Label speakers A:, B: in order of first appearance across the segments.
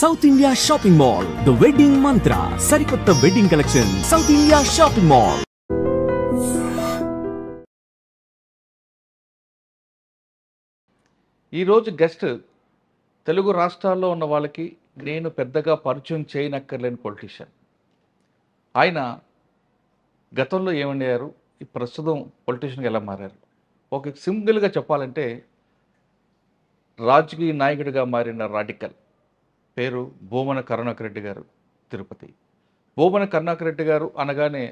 A: South India shopping mall, the wedding మంత్ర, సరికొత్త wedding collection, south India shopping mall.
B: ఈరోజు guest Telugu రాష్ట్రాల్లో ఉన్న వాళ్ళకి నేను పెద్దగా పరిచయం చేయనక్కర్లేని పొలిటీషియన్. ఆయన గతంలో ఏమయ్యారు, ఈ ప్రస్తుతం పొలిటీషియన్గా ఎలా మారారు? ఒక సింగిల్గా చెప్పాలంటే రాజకీయ నాయకుడిగా మారిన రాడికల్ పేరు భూమన కరుణాకర్ రెడ్డి గారు, తిరుపతి. భూమన కరుణాకర్ రెడ్డి గారు అనగానే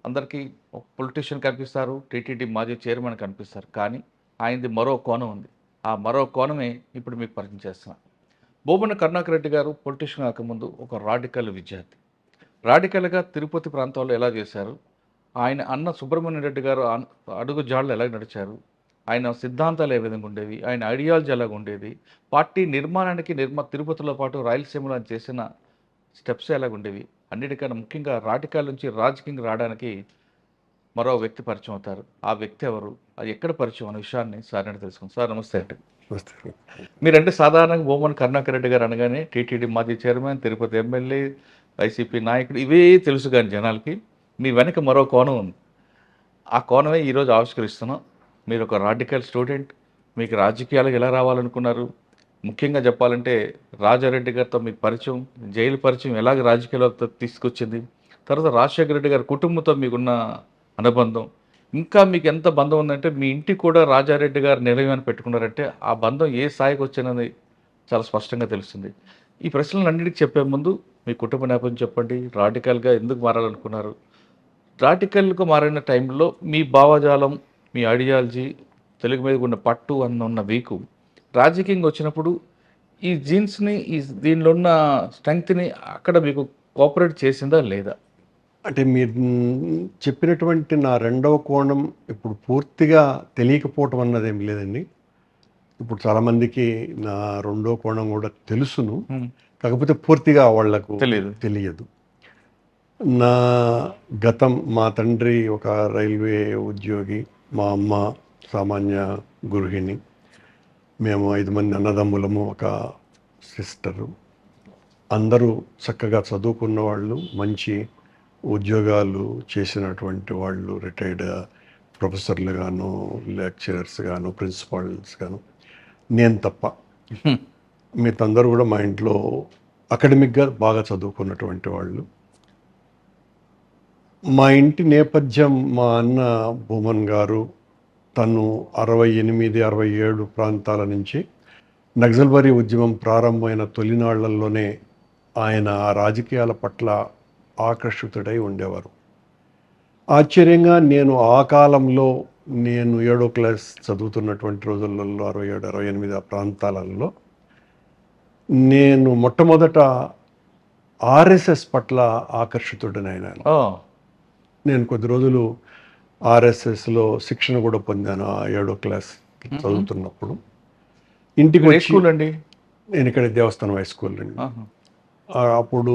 B: అందరికీ ఒక పొలిటీషియన్ కనిపిస్తారు, టీటీడీ మాజీ చైర్మన్ కనిపిస్తారు. కానీ ఆయనది మరో కోణం ఉంది. ఆ మరో కోణమే ఇప్పుడు మీకు పరిచయం చేస్తున్నాను. భూమన కరుణాకర్ రెడ్డి గారు పొలిటీషియన్ కాకముందు ఒక రాడికల్ విద్యార్థి. రాడికల్గా తిరుపతి ప్రాంతాల్లో ఎలా చేశారు, ఆయన అన్న సుబ్రహ్మణ్య రెడ్డి గారు అడుగు జాడలు ఎలా నడిచారు, ఆయన సిద్ధాంతాలు ఏ విధంగా ఉండేవి, ఆయన ఐడియాలజీ ఎలాగ ఉండేది, పార్టీ నిర్మాణానికి తిరుపతిలో పాటు రాయలసీమలో ఆయన చేసిన స్టెప్స్ ఎలాగ ఉండేవి, అన్నిటికన్నా ముఖ్యంగా రాడికల్ నుంచి రాజకీయంగా రావడానికి మరో వ్యక్తి పరిచయం అవుతారు. ఆ వ్యక్తి ఎవరు, అది ఎక్కడ పరిచయం అనే విషయాన్ని సార్ అంటే తెలుసుకుందాం. సార్ నమస్తే అండి.
C: నమస్తే.
B: మీరంటే సాధారణంగా భూమన కరుణాకర్ రెడ్డి గారు అనగానే టీటీడీ మాజీ చైర్మన్, తిరుపతి ఎమ్మెల్యే, వైసీపీ నాయకుడు, ఇవే తెలుసు కానీ జనాలకి మీ వెనక మరో కోణం ఉంది. ఆ కోణమే ఈరోజు ఆవిష్కరిస్తున్నాం. మీరు ఒక రాడికల్ స్టూడెంట్, మీకు రాజకీయాలకు ఎలా రావాలనుకున్నారు, ముఖ్యంగా చెప్పాలంటే రాజారెడ్డి గారితో మీకు పరిచయం, జైలు పరిచయం ఎలాగ రాజకీయాలకు తీసుకొచ్చింది, తర్వాత రాజశేఖర రెడ్డి గారి కుటుంబంతో మీకున్న అనుబంధం, ఇంకా మీకు ఎంత బంధం ఉందంటే మీ ఇంటికి కూడా రాజారెడ్డి గారు నిలయమని పెట్టుకున్నారంటే ఆ బంధం ఏ స్థాయికి వచ్చినది చాలా స్పష్టంగా తెలుస్తుంది. ఈ ప్రశ్నలన్నిటికీ చెప్పే ముందు మీ కుటుంబ నేపథ్యం చెప్పండి, రాడికల్గా ఎందుకు మారాలనుకున్నారు, రాడికల్గా మారిన టైంలో మీ భావజాలం, మీ ఐడియాలజీ, తెలుగు మీద ఉన్న పట్టు ఉన్న వీకు రాజకీయంగా వచ్చినప్పుడు ఈ జీన్స్ని, ఈ దీనిలో ఉన్న స్ట్రెంగ్త్ని అక్కడ మీకు కోఆపరేట్ చేసిందా లేదా?
C: అంటే మీరు చెప్పినటువంటి నా రెండవ కోణం ఇప్పుడు పూర్తిగా తెలియకపోవటం అన్నది ఏం లేదండి. ఇప్పుడు చాలామందికి నా రెండో కోణం కూడా తెలుసును, కాకపోతే పూర్తిగా వాళ్లకు తెలియదు. నా గతం, మా తండ్రి ఒక రైల్వే ఉద్యోగి, మా అమ్మ సామాన్య గృహిణి, మేము 5 మంది అన్నదమ్ములము, ఒక సిస్టరు. అందరూ చక్కగా చదువుకున్న వాళ్ళు, మంచి ఉద్యోగాలు చేసినటువంటి వాళ్ళు, రిటైర్డ్ ప్రొఫెసర్లు గాను, లెక్చరర్స్ గాను, ప్రిన్సిపాల్స్ గాను. నేను తప్ప మీరందరూ కూడా మా ఇంట్లో అకాడమిక్గా బాగా చదువుకున్నటువంటి వాళ్ళు. మా ఇంటి నేపథ్యం, మా అన్న భూమన్ గారు తను 68, 67 ప్రాంతాల నుంచి నక్సల్బరీ ఉద్యమం ప్రారంభమైన తొలినాళ్లలోనే ఆయన ఆ రాజకీయాల పట్ల ఆకర్షితుడై ఉండేవారు. ఆశ్చర్యంగా నేను ఆ కాలంలో, నేను 7వ క్లాస్ చదువుతున్నటువంటి రోజులలో 67, 68 ఆ ప్రాంతాలలో నేను మొట్టమొదట ఆర్ఎస్ఎస్ పట్ల ఆకర్షితుడనైనాను. నేను కొద్ది రోజులు ఆర్ఎస్ఎస్లో శిక్షణ కూడా పొందాను 7వ క్లాస్ చదువుతున్నప్పుడు. ఇంటికి వచ్చి
B: అండి,
C: నేను ఇక్కడ దేవస్థానం హై స్కూల్ అండి. అప్పుడు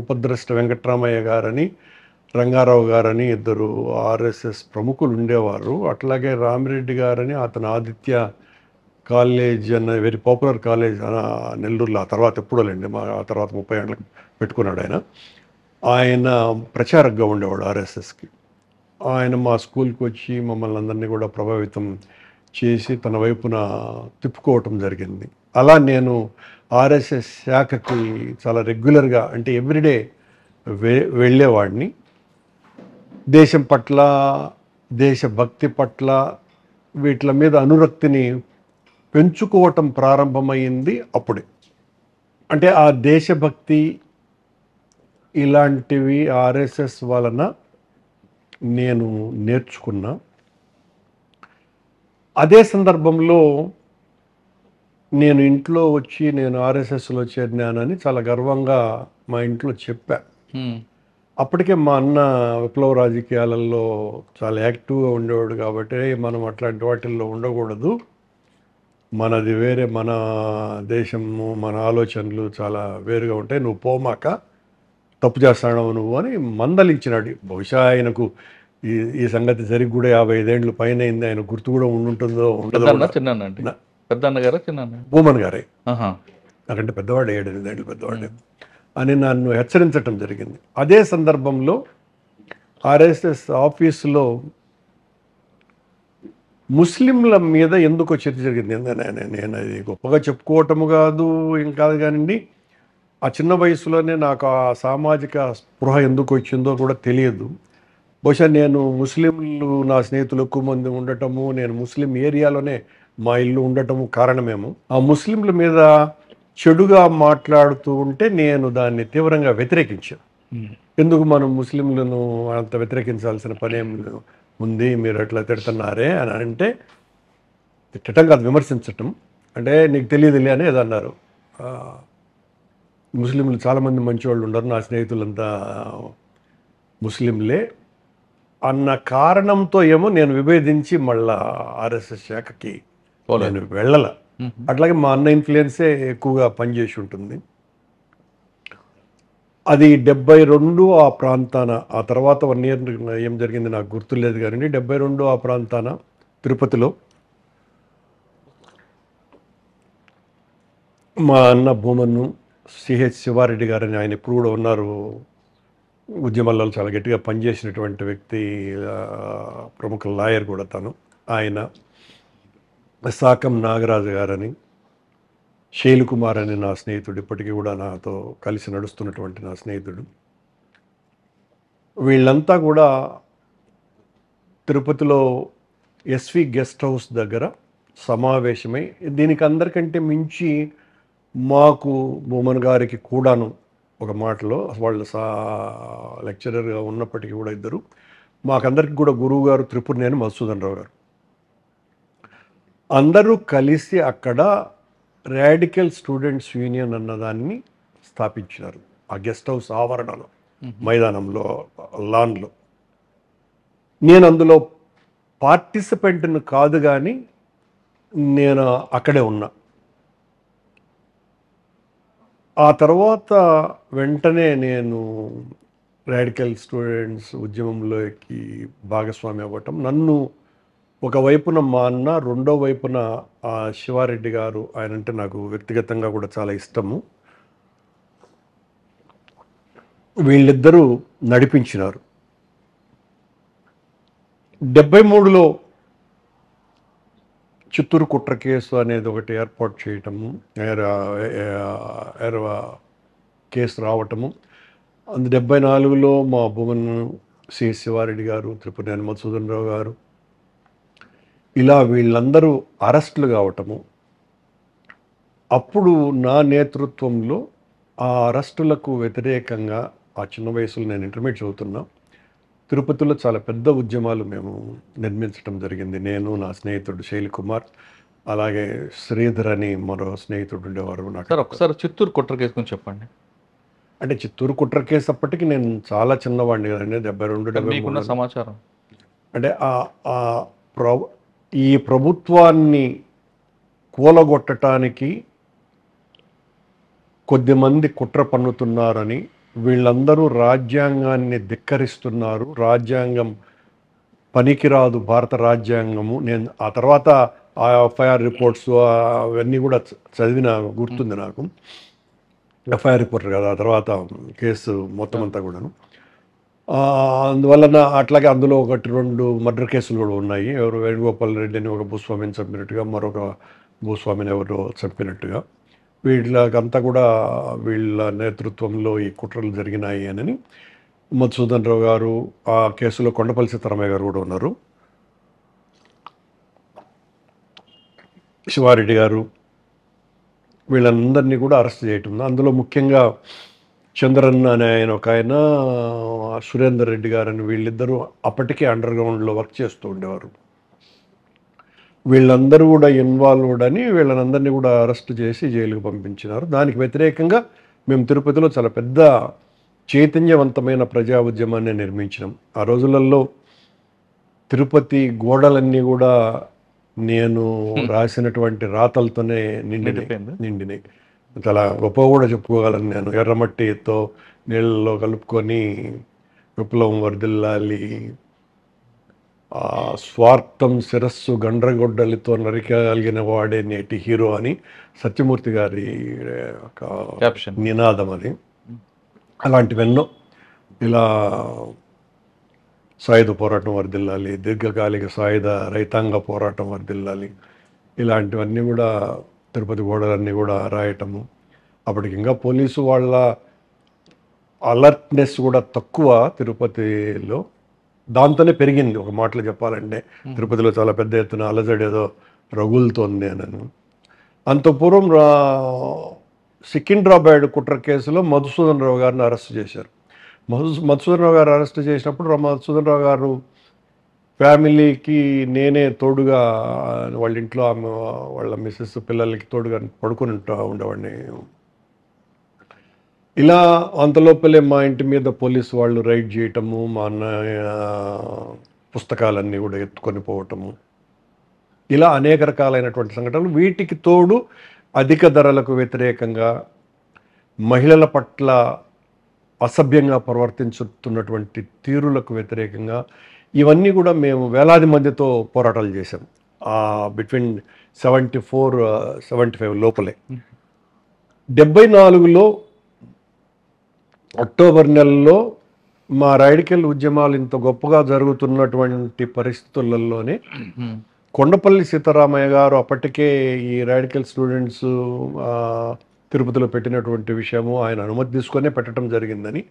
C: ఉపద్రష్ట వెంకట్రామయ్య గారని, రంగారావు గారని ఇద్దరు ఆర్ఎస్ఎస్ ప్రముఖులు ఉండేవారు. అట్లాగే రామిరెడ్డి గారని, అతను ఆదిత్య కాలేజ్ అన్న వెరీ పాపులర్ కాలేజ్ నెల్లూరులో, ఆ తర్వాత ఎప్పుడో లేండి, ఆ తర్వాత 30 ఏళ్ళకి పెట్టుకున్నాడు ఆయన. ఆయన ప్రచారకగా ఉండేవాడు ఆర్ఎస్ఎస్కి. ఆయన మా స్కూల్కి వచ్చి మమ్మల్ని అందరినీ కూడా ప్రభావితం చేసి తన వైపున తిప్పుకోవటం జరిగింది. అలా నేను ఆర్ఎస్ఎస్ శాఖకి చాలా రెగ్యులర్గా, అంటే ఎవ్రీడే వెళ్ళేవాడిని. దేశం పట్ల, దేశభక్తి పట్ల, వీటి మీద అనురక్తిని పెంచుకోవటం ప్రారంభమైంది అప్పుడే. అంటే ఆ దేశభక్తి ఇలాంటివి ఆర్ఎస్ఎస్ వలన నేను నేర్చుకున్నా. అదే సందర్భంలో నేను ఇంట్లో వచ్చి నేను ఆర్ఎస్ఎస్లో చేరినానని చాలా గర్వంగా మా ఇంట్లో చెప్పా. అప్పటికే మా అన్న విప్లవ రాజకీయాలలో చాలా యాక్టివ్గా ఉండేవాడు కాబట్టి, మనం అట్లాంటి వాటిల్లో ఉండకూడదు, మనది వేరే, మన దేశము, మన ఆలోచనలు చాలా వేరుగా ఉంటాయి, నువ్వు పోమాక, తప్పు చేస్తావు నువ్వు అని మందలించినాడు. బహుశా ఆయనకు ఈ సంగతి జరిగి కూడా 55 ఏళ్ళు పైన అయింది. ఆయన గుర్తు కూడా ఉంటుందో ఉండదో.
B: పెద్ద అన్నగారా చిన్న?
C: భూమన్ గారే. నాకంటే పెద్దవాడు 7-8 ఏళ్ళు పెద్దవాడే అని నన్ను హెచ్చరించటం జరిగింది. అదే సందర్భంలో ఆర్ఎస్ఎస్ ఆఫీసులో ముస్లింల మీద ఎందుకో చర్చ జరిగింది. నేను అది గొప్పగా చెప్పుకోవటము కాదు, ఏం కాదు కానివ్వండి. ఆ చిన్న వయసులోనే నాకు ఆ సామాజిక స్పృహ ఎందుకు వచ్చిందో కూడా తెలియదు. బహుశా నేను ముస్లింలు నా స్నేహితులు ఎక్కువ మంది ఉండటము, నేను ముస్లిం ఏరియాలోనే మా ఇల్లు ఉండటము కారణమేమో. ఆ ముస్లింల మీద చెడుగా మాట్లాడుతూ ఉంటే నేను దాన్ని తీవ్రంగా వ్యతిరేకించాను. ఎందుకు మనం ముస్లింలను అంత వ్యతిరేకించాల్సిన పనేం ఉంది, మీరు అట్లా తిడుతున్నారే అని అంటే, తిట్టడం కాదు, విమర్శించటం. అంటే నీకు తెలియదులే అని ఏదో అన్నారు. ముస్లింలు చాలామంది మంచివాళ్ళు ఉండరు, నా స్నేహితులంతా ముస్లింలే అన్న కారణంతో ఏమో నేను విభేదించి మళ్ళా ఆర్ఎస్ఎస్ శాఖకి నేను వెళ్ళాల. అట్లాగే మా అన్న ఇన్ఫ్లుయెన్సే ఎక్కువగా పనిచేసి ఉంటుంది. అది 72 ఆ ప్రాంతాన, ఆ తర్వాత 1 year ఏం జరిగింది నాకు గుర్తులేదు కానీ 72 ఆ ప్రాంతాన తిరుపతిలో మా అన్న భూమన్ను సిహెచ్ శివారెడ్డి గారని, ఆయన ఇప్పుడు కూడా ఉన్నారు, ఉద్యమాల్లో చాలా గట్టిగా పనిచేసినటువంటి వ్యక్తి, ప్రముఖ లాయర్ కూడా తను. ఆయన సాకం నాగరాజు గారని, శైలు కుమార్ అని నా స్నేహితుడు, ఇప్పటికీ కూడా నాతో కలిసి నడుస్తున్నటువంటి నా స్నేహితుడు. వీళ్ళంతా కూడా తిరుపతిలో ఎస్వి గెస్ట్ హౌస్ దగ్గర సమావేశమై, దీనికి అందరికంటే మించి మాకు భూమన్ గారికి కూడాను ఒక మాటలో, వాళ్ళు లెక్చరర్గా ఉన్నప్పటికీ కూడా ఇద్దరు, మాకందరికి కూడా గురువు గారు త్రిపురనేని మధుసూదన్ రావు గారు, అందరూ కలిసి అక్కడ రాడికల్ స్టూడెంట్స్ యూనియన్ అన్నదాన్ని స్థాపించినారు. ఆ గెస్ట్ హౌస్ ఆవరణలో, మైదానంలో, లాన్లో. నేను అందులో పార్టిసిపెంట్ను కాదు కానీ నేను అక్కడే ఉన్నా. ఆ తర్వాత వెంటనే నేను రాడికల్ స్టూడెంట్స్ ఉద్యమంలోకి భాగస్వామి అవ్వటం, నన్ను ఒకవైపున మా అన్న, రెండో వైపున శివారెడ్డి గారు, ఆయన అంటే నాకు వ్యక్తిగతంగా కూడా చాలా ఇష్టము, వీళ్ళిద్దరూ నడిపించినారు. 73లో చిత్తూరు కుట్ర కేసు అనేది ఒకటి ఏర్పాటు చేయటము, కేసు రావటము. 74లో మా భువన్ సిహెచ్ శివారెడ్డి గారు, త్రిపురనేని మధుసూదన్ రావు గారు, ఇలా వీళ్ళందరూ అరెస్టులు కావటము. అప్పుడు నా నేతృత్వంలో ఆ అరెస్టులకు వ్యతిరేకంగా, ఆ చిన్న వయసులో నేను ఇంటర్మీడియట్ చదువుతున్నా, తిరుపతిలో చాలా పెద్ద ఉద్యమాలు మేము నిర్మించడం జరిగింది. నేను, నా స్నేహితుడు శైల్ కుమార్, అలాగే శ్రీధర్ అని మరో స్నేహితుడు ఉండేవారు నాకు.
B: సార్ ఒకసారి చిత్తూరు కుట్ర కేసు గురించి చెప్పండి.
C: అంటే చిత్తూరు కుట్ర కేసు అప్పటికి నేను చాలా చిన్నవాడిని కదండి, 72-73
B: సమాచారం.
C: అంటే ఈ ప్రభుత్వాన్ని కూలగొట్టడానికి కొద్దిమంది కుట్ర పన్నుతున్నారని, వీళ్ళందరూ రాజ్యాంగాన్ని ధిక్కరిస్తున్నారు, రాజ్యాంగం పనికిరాదు, భారత రాజ్యాంగము. నేను ఆ తర్వాత ఆ ఎఫ్ఐఆర్ రిపోర్ట్స్ అవన్నీ కూడా చదివిన గుర్తుంది నాకు. ఎఫ్ఐఆర్ రిపోర్ట్ కదా, ఆ తర్వాత కేసు మొత్తం అంతా కూడాను. అందువలన అట్లాగే అందులో 1-2 మర్డర్ కేసులు కూడా ఉన్నాయి. ఎవరు వేణుగోపాల్ రెడ్డి అని ఒక భూస్వామిని చంపినట్టుగా, మరొక భూస్వామిని ఎవరో చంపినట్టుగా, వీళ్ళకంతా కూడా వీళ్ళ నేతృత్వంలో ఈ కుట్రలు జరిగినాయి అని మధుసూదన్ రావు గారు, ఆ కేసులో కొండపల్లి సీతారామయ్య గారు కూడా ఉన్నారు, శివారెడ్డి గారు, వీళ్ళందరినీ కూడా అరెస్ట్ చేయటం. అందులో ముఖ్యంగా చంద్రన్న అనే ఆయన ఒక ఆయన, సురేందర్ రెడ్డి గారని, వీళ్ళిద్దరూ అప్పటికే అండర్ గ్రౌండ్లో వర్క్ చేస్తూ ఉండేవారు. వీళ్ళందరూ కూడా ఇన్వాల్వ్డ్ అని వీళ్ళందరినీ కూడా అరెస్ట్ చేసి జైలుకు పంపించినారు. దానికి వ్యతిరేకంగా మేము తిరుపతిలో చాలా పెద్ద చైతన్యవంతమైన ప్రజా ఉద్యమాన్ని నిర్మించినాం. ఆ రోజులలో తిరుపతి గోడలన్నీ కూడా నేను రాసినటువంటి రాతలతోనే నిండినాయి. చాలా గొప్ప కూడా చెప్పుకోగలను నేను. ఎర్రమట్టితో నీళ్ళలో కలుపుకొని విప్లవం వర్ధిల్లాలి, స్వార్థం శిరస్సు గండ్రగొడ్డలితో నరికగలిగిన వాడే నేటి హీరో అని సత్యమూర్తి గారి ఒక
B: క్యాప్షన్.
C: నినాదం అది. అలాంటివెన్నో ఇలా సాయుధ పోరాటం వర్ధిల్లాలి, దీర్ఘకాలిక సాయుధ రైతాంగ పోరాటం వర్ధిల్లాలి, ఇలాంటివన్నీ కూడా తిరుపతి గోడలన్నీ కూడా రాయటము. అప్పటికి ఇంకా పోలీసు వాళ్ళ అలర్ట్నెస్ కూడా తక్కువ తిరుపతిలో, దాంతోనే పెరిగింది ఒక మాటలో చెప్పాలంటే. తిరుపతిలో చాలా పెద్ద ఎత్తున అలజడి ఏదో రగులుతోంది అని. అంత పూర్వం సికింద్రాబాద్ కుట్ర కేసులో మధుసూదన్ రావు గారిని అరెస్ట్ చేశారు. మధుసూదన్ రావు గారు అరెస్ట్ చేసినప్పుడు మధుసూదన్ రావు గారు ఫ్యామిలీకి నేనే తోడుగా వాళ్ళ ఇంట్లో వాళ్ళ మిస్సెస్ పిల్లలకి తోడుగా పడుకుని ఉండేవాడిని. ఇలా అంతలోపలే మా ఇంటి మీద పోలీసు వాళ్ళు రైడ్ చేయటము, మా అన్నయ్య పుస్తకాలన్నీ కూడా ఎత్తుకొని పోవటము, ఇలా అనేక రకాలైనటువంటి సంఘటనలు. వీటికి తోడు అధిక ధరలకు వ్యతిరేకంగా, మహిళల పట్ల అసభ్యంగా ప్రవర్తించుతున్నటువంటి తీరులకు వ్యతిరేకంగా, ఇవన్నీ కూడా మేము వేలాది మందితో పోరాటాలు చేశాం. బిట్వీన్ 74-75 లోపలే. 74లో అక్టోబర్ నెలలో మా రాడికల్ ఉద్యమాలు ఇంత గొప్పగా జరుగుతున్నటువంటి పరిస్థితులలోనే కొండపల్లి సీతారామయ్య గారు అప్పటికే ఈ రాడికల్ స్టూడెంట్స్ తిరుపతిలో పెట్టినటువంటి విషయము ఆయన అనుమతి తీసుకొనే పెట్టడం జరిగిందని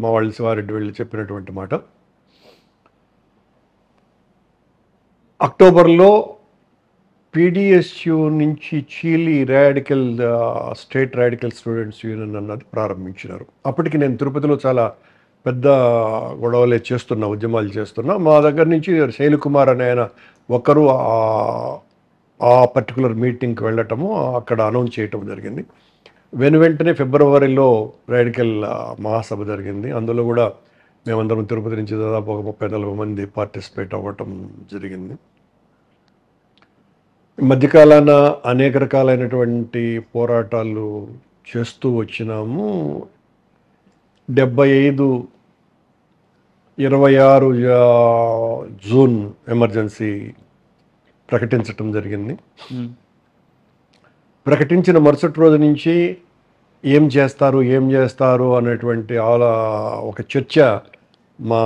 C: మా వాళ్ళు శివారెడ్డి వెళ్ళి చెప్పినటువంటి మాట. అక్టోబర్లో పీడిఎస్యు నుంచి చీలి radical state radical students union అన్నది ప్రారంభించినారు. అప్పటికి నేను తిరుపతిలో చాలా పెద్ద గొడవలే చేస్తున్నా, ఉద్యమాలు చేస్తున్నా. మా దగ్గర నుంచి శైలకుమార్ అనే ఆయన ఒకరు ఆ పర్టికులర్ మీటింగ్కి వెళ్ళటము, అక్కడ అనౌన్స్ చేయటం జరిగింది. వెంటనే ఫిబ్రవరిలో రాడికల్ మహాసభ జరిగింది. అందులో కూడా మేమందరం తిరుపతి నుంచి దాదాపు ఒక 30-40 మంది పార్టిసిపేట్ అవ్వటం జరిగింది. మధ్యకాలాన అనేక రకాలైనటువంటి పోరాటాలు చేస్తూ వచ్చినాము. 26 జూన్ ఎమర్జెన్సీ ప్రకటించటం జరిగింది. ప్రకటించిన మరుసటి రోజు నుంచి ఏం చేస్తారు అనేటువంటి ఒక చర్చ మా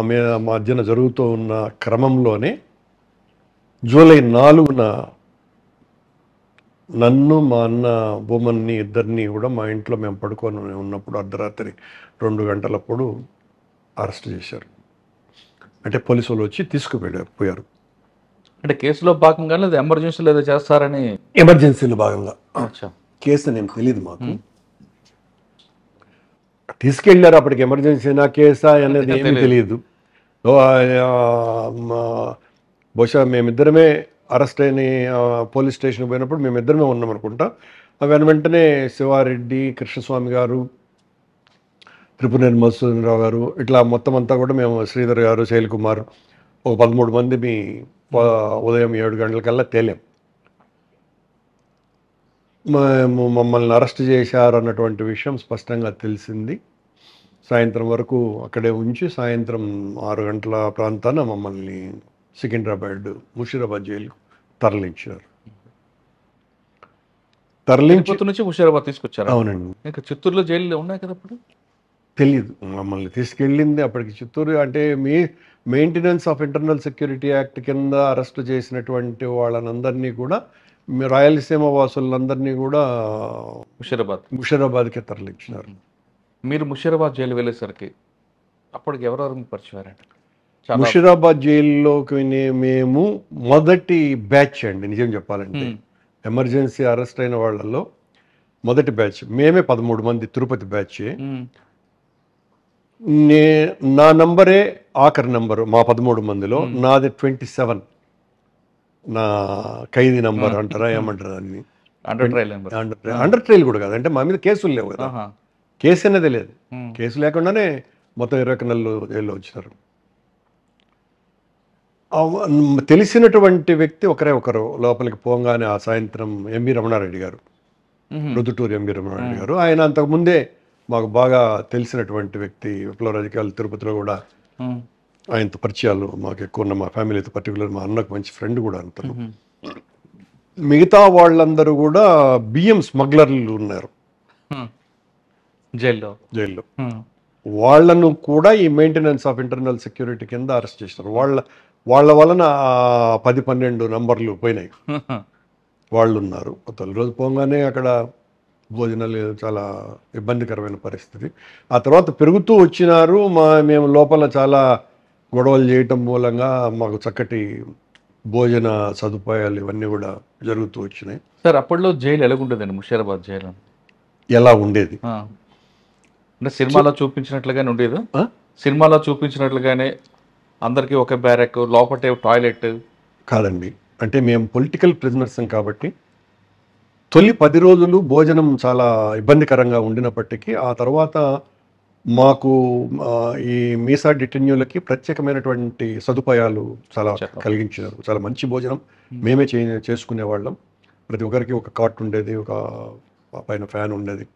C: మధ్యన జరుగుతూ ఉన్న క్రమంలోనే జూలై 4న నన్ను, మా అన్న భూమన్ని ఇద్దరిని కూడా మా ఇంట్లో మేము పడుకొని ఉన్నప్పుడు అర్ధరాత్రి 2 గంటలప్పుడు అరెస్ట్ చేశారు. అంటే పోలీసు వాళ్ళు వచ్చి తీసుకుపోయారు.
B: అంటే కేసులో భాగంగా లేదా ఎమర్జెన్సీలో ఏదో చేస్తారని?
C: ఎమర్జెన్సీలో భాగంగా. కేసు నేను తెలియదు, మాకు తీసుకెళ్ళారు. అప్పటికి ఎమర్జెన్సీనా కేసా అనేది ఏమీ తెలియదు. బహుశా మేమిద్దరమే అరెస్ట్ అయిన పోలీస్ స్టేషన్కి పోయినప్పుడు మేమిద్దరమే ఉన్నాం అనుకుంటా. వెంటనే శివారెడ్డి, కృష్ణస్వామి గారు, త్రిపునేని మధుసూదన్ రావు గారు, ఇట్లా మొత్తం అంతా కూడా మేము, శ్రీధర్ గారు, శైలకుమార్, ఒక 13 మంది ఉదయం 7 గంటలకల్లా తేలాం. మమ్మల్ని అరెస్ట్ చేశారు అన్నటువంటి విషయం స్పష్టంగా తెలిసింది. సాయంత్రం వరకు అక్కడే ఉంచి సాయంత్రం 6 గంటల ప్రాంతాన మమ్మల్ని ముషీరాబాద్ జైలు తరలించారు.
B: తిరుపతి నుంచి ముషీరాబాద్ తీసుకొచ్చారు.
C: అవునండి.
B: ఇంకా చిత్తూరులో జైలు ఉన్నాయి కదా అప్పుడు?
C: తెలియదు. మమ్మల్ని తీసుకెళ్ళింది అప్పటికి చిత్తూరు. అంటే maintenance of internal security act కింద అరెస్ట్ చేసినటువంటి వాళ్ళనందరినీ కూడా, రాయలసీమ వాసులందరినీ కూడా ముషీరాబాద్కి తరలించినారు.
B: మీరు ముషీరాబాద్ జైలు వెళ్ళేసరికి అప్పటికి ఎవరెవరు పరిచయారంట?
C: ముషీరాబాద్ జైల్లోకి మేము మొదటి బ్యాచ్ అండి, నిజం చెప్పాలంటే. ఎమర్జెన్సీ అరెస్ట్ అయిన వాళ్ళలో మొదటి బ్యాచ్ మేమే, 13 మంది తిరుపతి బ్యాచ్. నా నంబరే ఆఖరి నంబరు మా 13 మందిలో. నాది 27, నా ఖైదీ నంబర్ అంటారా ఏమంటారా అని. అండర్ ట్రయల్ కూడా కాదు, అంటే మా మీద కేసులు లేవు కదా, కేసు అనేది లేదు. కేసు లేకుండానే మొత్తం 21 నెలలు జైల్లో వచ్చినారు. తెలిసినటువంటి వ్యక్తి ఒకరు లోపలికి పోగానే ఆ సాయంత్రం ఎంవి రమణారెడ్డి గారు, రుదుటూరు ఎంవి రమణారెడ్డి గారు. ఆయన అంతకుముందే మాకు బాగా తెలిసినటువంటి వ్యక్తి, విప్లవ రాజకీయాలు తిరుపతిలో కూడా ఆయనతో పరిచయాలు మాకు ఎక్కువ ఉన్న, మా ఫ్యామిలీతో పర్టికులర్ మా అన్నకు మంచి ఫ్రెండ్ కూడా అంటారు. మిగతా వాళ్ళందరూ కూడా బియ్యం స్మగ్లర్లు ఉన్నారు
B: జైల్లో.
C: వాళ్ళను కూడా ఈ మెయింటెనెన్స్ ఆఫ్ ఇంటర్నల్ సెక్యూరిటీ కింద అరెస్ట్ చేసినారు. వాళ్ళ వలన 10-12 నంబర్లు పోయినాయి. వాళ్ళు ఉన్నారు. తొలి రోజు పోగానే అక్కడ భోజనాలు చాలా ఇబ్బందికరమైన పరిస్థితి. ఆ తర్వాత పెరుగుతూ వచ్చినారు. మేము లోపల చాలా గొడవలు చేయటం మూలంగా మాకు చక్కటి భోజన సదుపాయాలు ఇవన్నీ కూడా జరుగుతూ వచ్చినాయి.
B: సార్ అప్పట్లో జైలు ఎలాగుంటుందండి? ముషీరాబాద్ జైలు
C: ఎలా ఉండేది
B: అంటే సినిమాలో చూపించినట్లుగానే ఉండేది? సినిమాలో చూపించినట్లుగానే అందరికీ ఒక బ్యారెక్, లోపటే టాయిలెట్
C: కాదండి. అంటే మేము పొలిటికల్ ప్రిజనర్స్ కాబట్టి తొలి 10 రోజులు భోజనం చాలా ఇబ్బందికరంగా ఉండినప్పటికీ ఆ తర్వాత మాకు ఈ మీసా డిటెన్యూలకి ప్రత్యేకమైనటువంటి సదుపాయాలు చాలా కలిగించారు. చాలా మంచి భోజనం మేమే చేసుకునేవాళ్ళం. ప్రతి ఒక్కరికి ఒక కాట్ ఉండేది, ఒక పైన ఫ్యాన్ ఉండేది.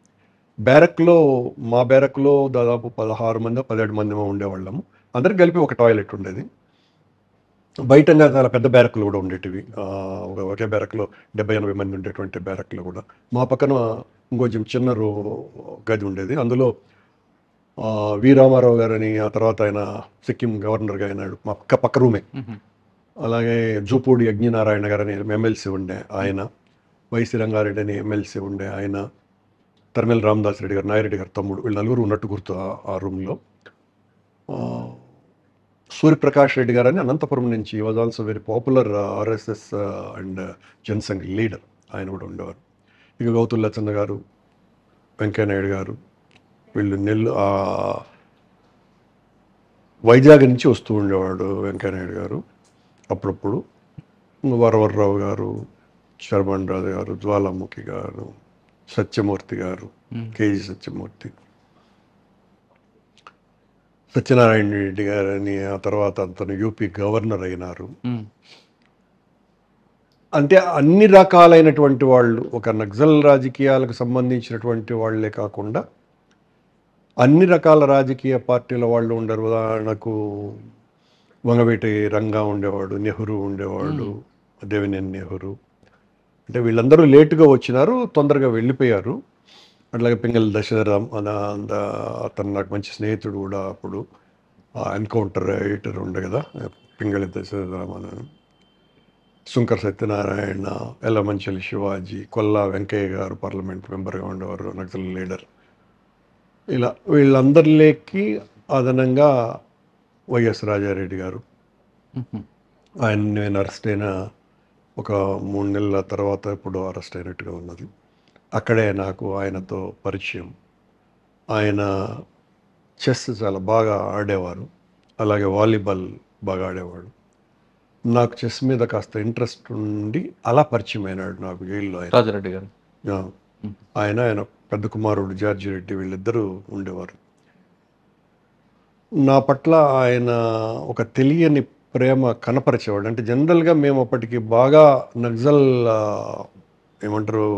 C: బ్యారక్లో, మా బ్యారక్లో దాదాపు 16 మంది 17 మంది ఉండేవాళ్ళము. అందరికి కలిపి ఒక టాయిలెట్ ఉండేది. బయటంగా చాలా పెద్ద బ్యారక్లు కూడా ఉండేటివి. ఒకే బ్యారక్లో 70-80 మంది ఉండేటువంటి బ్యారక్లు కూడా. మా పక్కన ఇంకొంచెం చిన్న గది ఉండేది. అందులో వి రామారావు గారని, ఆ తర్వాత ఆయన సిక్కిం గవర్నర్గా అయినాడు, మా పక్క రూమే. అలాగే జూపూడి యజ్ఞనారాయణ గారని ఎమ్మెల్సీ ఉండే ఆయన, వైసి రంగారెడ్డి అని ఎమ్మెల్సీ ఉండే ఆయన, తర్మెల్ రామదాస్ రెడ్డి గారు, నాయిరెడ్డి గారు తమ్ముడు, వీళ్ళు నలుగురు ఉన్నట్టు గుర్తు ఆ రూమ్లో. సూర్యప్రకాష్ రెడ్డి గారని అనంతపురం నుంచి, was also very popular RSS and Jan Sangh leader, ఆయన కూడా ఉండేవారు. ఇక గౌతుల్ లచ్చన్న గారు, వెంకయ్యనాయుడు గారు, వీళ్ళు వైజాగ్ నుంచి వస్తూ ఉండేవాడు వెంకయ్యనాయుడు గారు అప్పుడప్పుడు. వరవర్రావు గారు, శర్మన్ రాజు గారు, జ్వాలాముఖి గారు, సత్యమూర్తి గారు, కేజీ సత్యమూర్తి, సత్యనారాయణ రెడ్డి గారని, ఆ తర్వాత అతను యూపీ గవర్నర్ అయినారు. అంటే అన్ని రకాలైనటువంటి వాళ్ళు, ఒక నక్సల్ రాజకీయాలకు సంబంధించినటువంటి వాళ్ళే కాకుండా అన్ని రకాల రాజకీయ పార్టీల వాళ్ళు ఉండరు. ఉదాహరణకు వంగవీటి రంగా ఉండేవాడు, నెహ్రూ ఉండేవాడు, దేవినేని నెహ్రూ. అంటే వీళ్ళందరూ లేటుగా వచ్చినారు, తొందరగా వెళ్ళిపోయారు. అట్లాగే పింగళి దశరథం అతను నాకు మంచి స్నేహితుడు కూడా. అప్పుడు ఎన్కౌంటర్ ఎడిటర్ ఉండే కదా పింగళి దశరథం అని. శంకర్ సత్యనారాయణ, ఎల్లమంచలి శివాజీ, కొల్లా వెంకయ్య గారు పార్లమెంట్ మెంబర్గా ఉండేవారు, నక్సల్ లీడర్. ఇలా వీళ్ళందరిలోకి అదనంగా వైఎస్ రాజారెడ్డి గారు, ఆయన నేను అరెస్ట్ అయిన ఒక 3 నెలల తర్వాత ఇప్పుడు అరెస్ట్ అయినట్టుగా ఉన్నది. అక్కడే నాకు ఆయనతో పరిచయం. ఆయన చెస్ చాలా బాగా ఆడేవారు, అలాగే వాలీబాల్ బాగా ఆడేవాడు. నాకు చెస్ మీద కాస్త ఇంట్రెస్ట్ ఉండి అలా పరిచయం అయినాడు నాకు జైల్లో.
B: రాజారెడ్డి గారు,
C: ఆయన పెద్ద కుమారుడు జార్జి రెడ్డి, వీళ్ళిద్దరూ ఉండేవారు. నా పట్ల ఆయన ఒక తెలియని ప్రేమ కనపరిచేవాడు. అంటే జనరల్గా మేము అప్పటికి బాగా నక్సల్ ఏమంటారు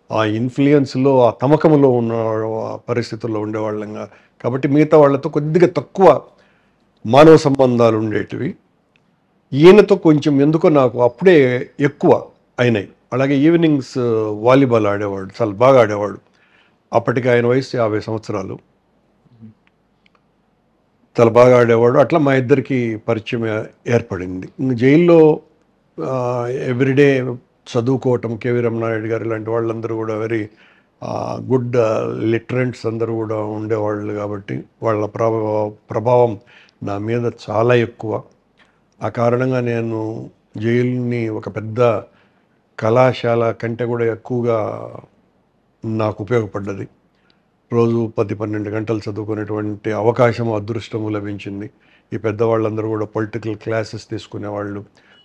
C: ఆ ఇన్ఫ్లుయెన్స్లో, ఆ తమకంలో ఉన్న పరిస్థితుల్లో ఉండేవాళ్ళంగా కాబట్టి మిగతా వాళ్ళతో కొద్దిగా తక్కువ మానవ సంబంధాలు ఉండేటివి. ఈయనతో కొంచెం ఎందుకో నాకు అప్పుడే ఎక్కువ అయినాయి. అలాగే ఈవినింగ్స్ వాలీబాల్ ఆడేవాడు, చాలా బాగా ఆడేవాడు. అప్పటికి ఆయన వయసు 50 సంవత్సరాలు. చాలా బాగా ఆడేవాడు. అట్లా మా ఇద్దరికి పరిచయం ఏర్పడింది. జైల్లో ఎవ్రీడే చదువుకోవటం, కేవీ రమణారెడ్డి గారు ఇలాంటి వాళ్ళందరూ కూడా వెరీ గుడ్ లిటరెంట్స్ అందరూ కూడా ఉండేవాళ్ళు కాబట్టి వాళ్ళ ప్రభావం నా మీద చాలా ఎక్కువ. ఆ కారణంగా నేను జైలుని ఒక పెద్ద కళాశాల కంటే కూడా ఎక్కువగా నాకు ఉపయోగపడ్డది. రోజు 10-12 గంటలు చదువుకునేటువంటి అవకాశం, అదృష్టము లభించింది. ఈ పెద్దవాళ్ళందరూ కూడా పొలిటికల్ క్లాసెస్ తీసుకునేవాళ్ళు.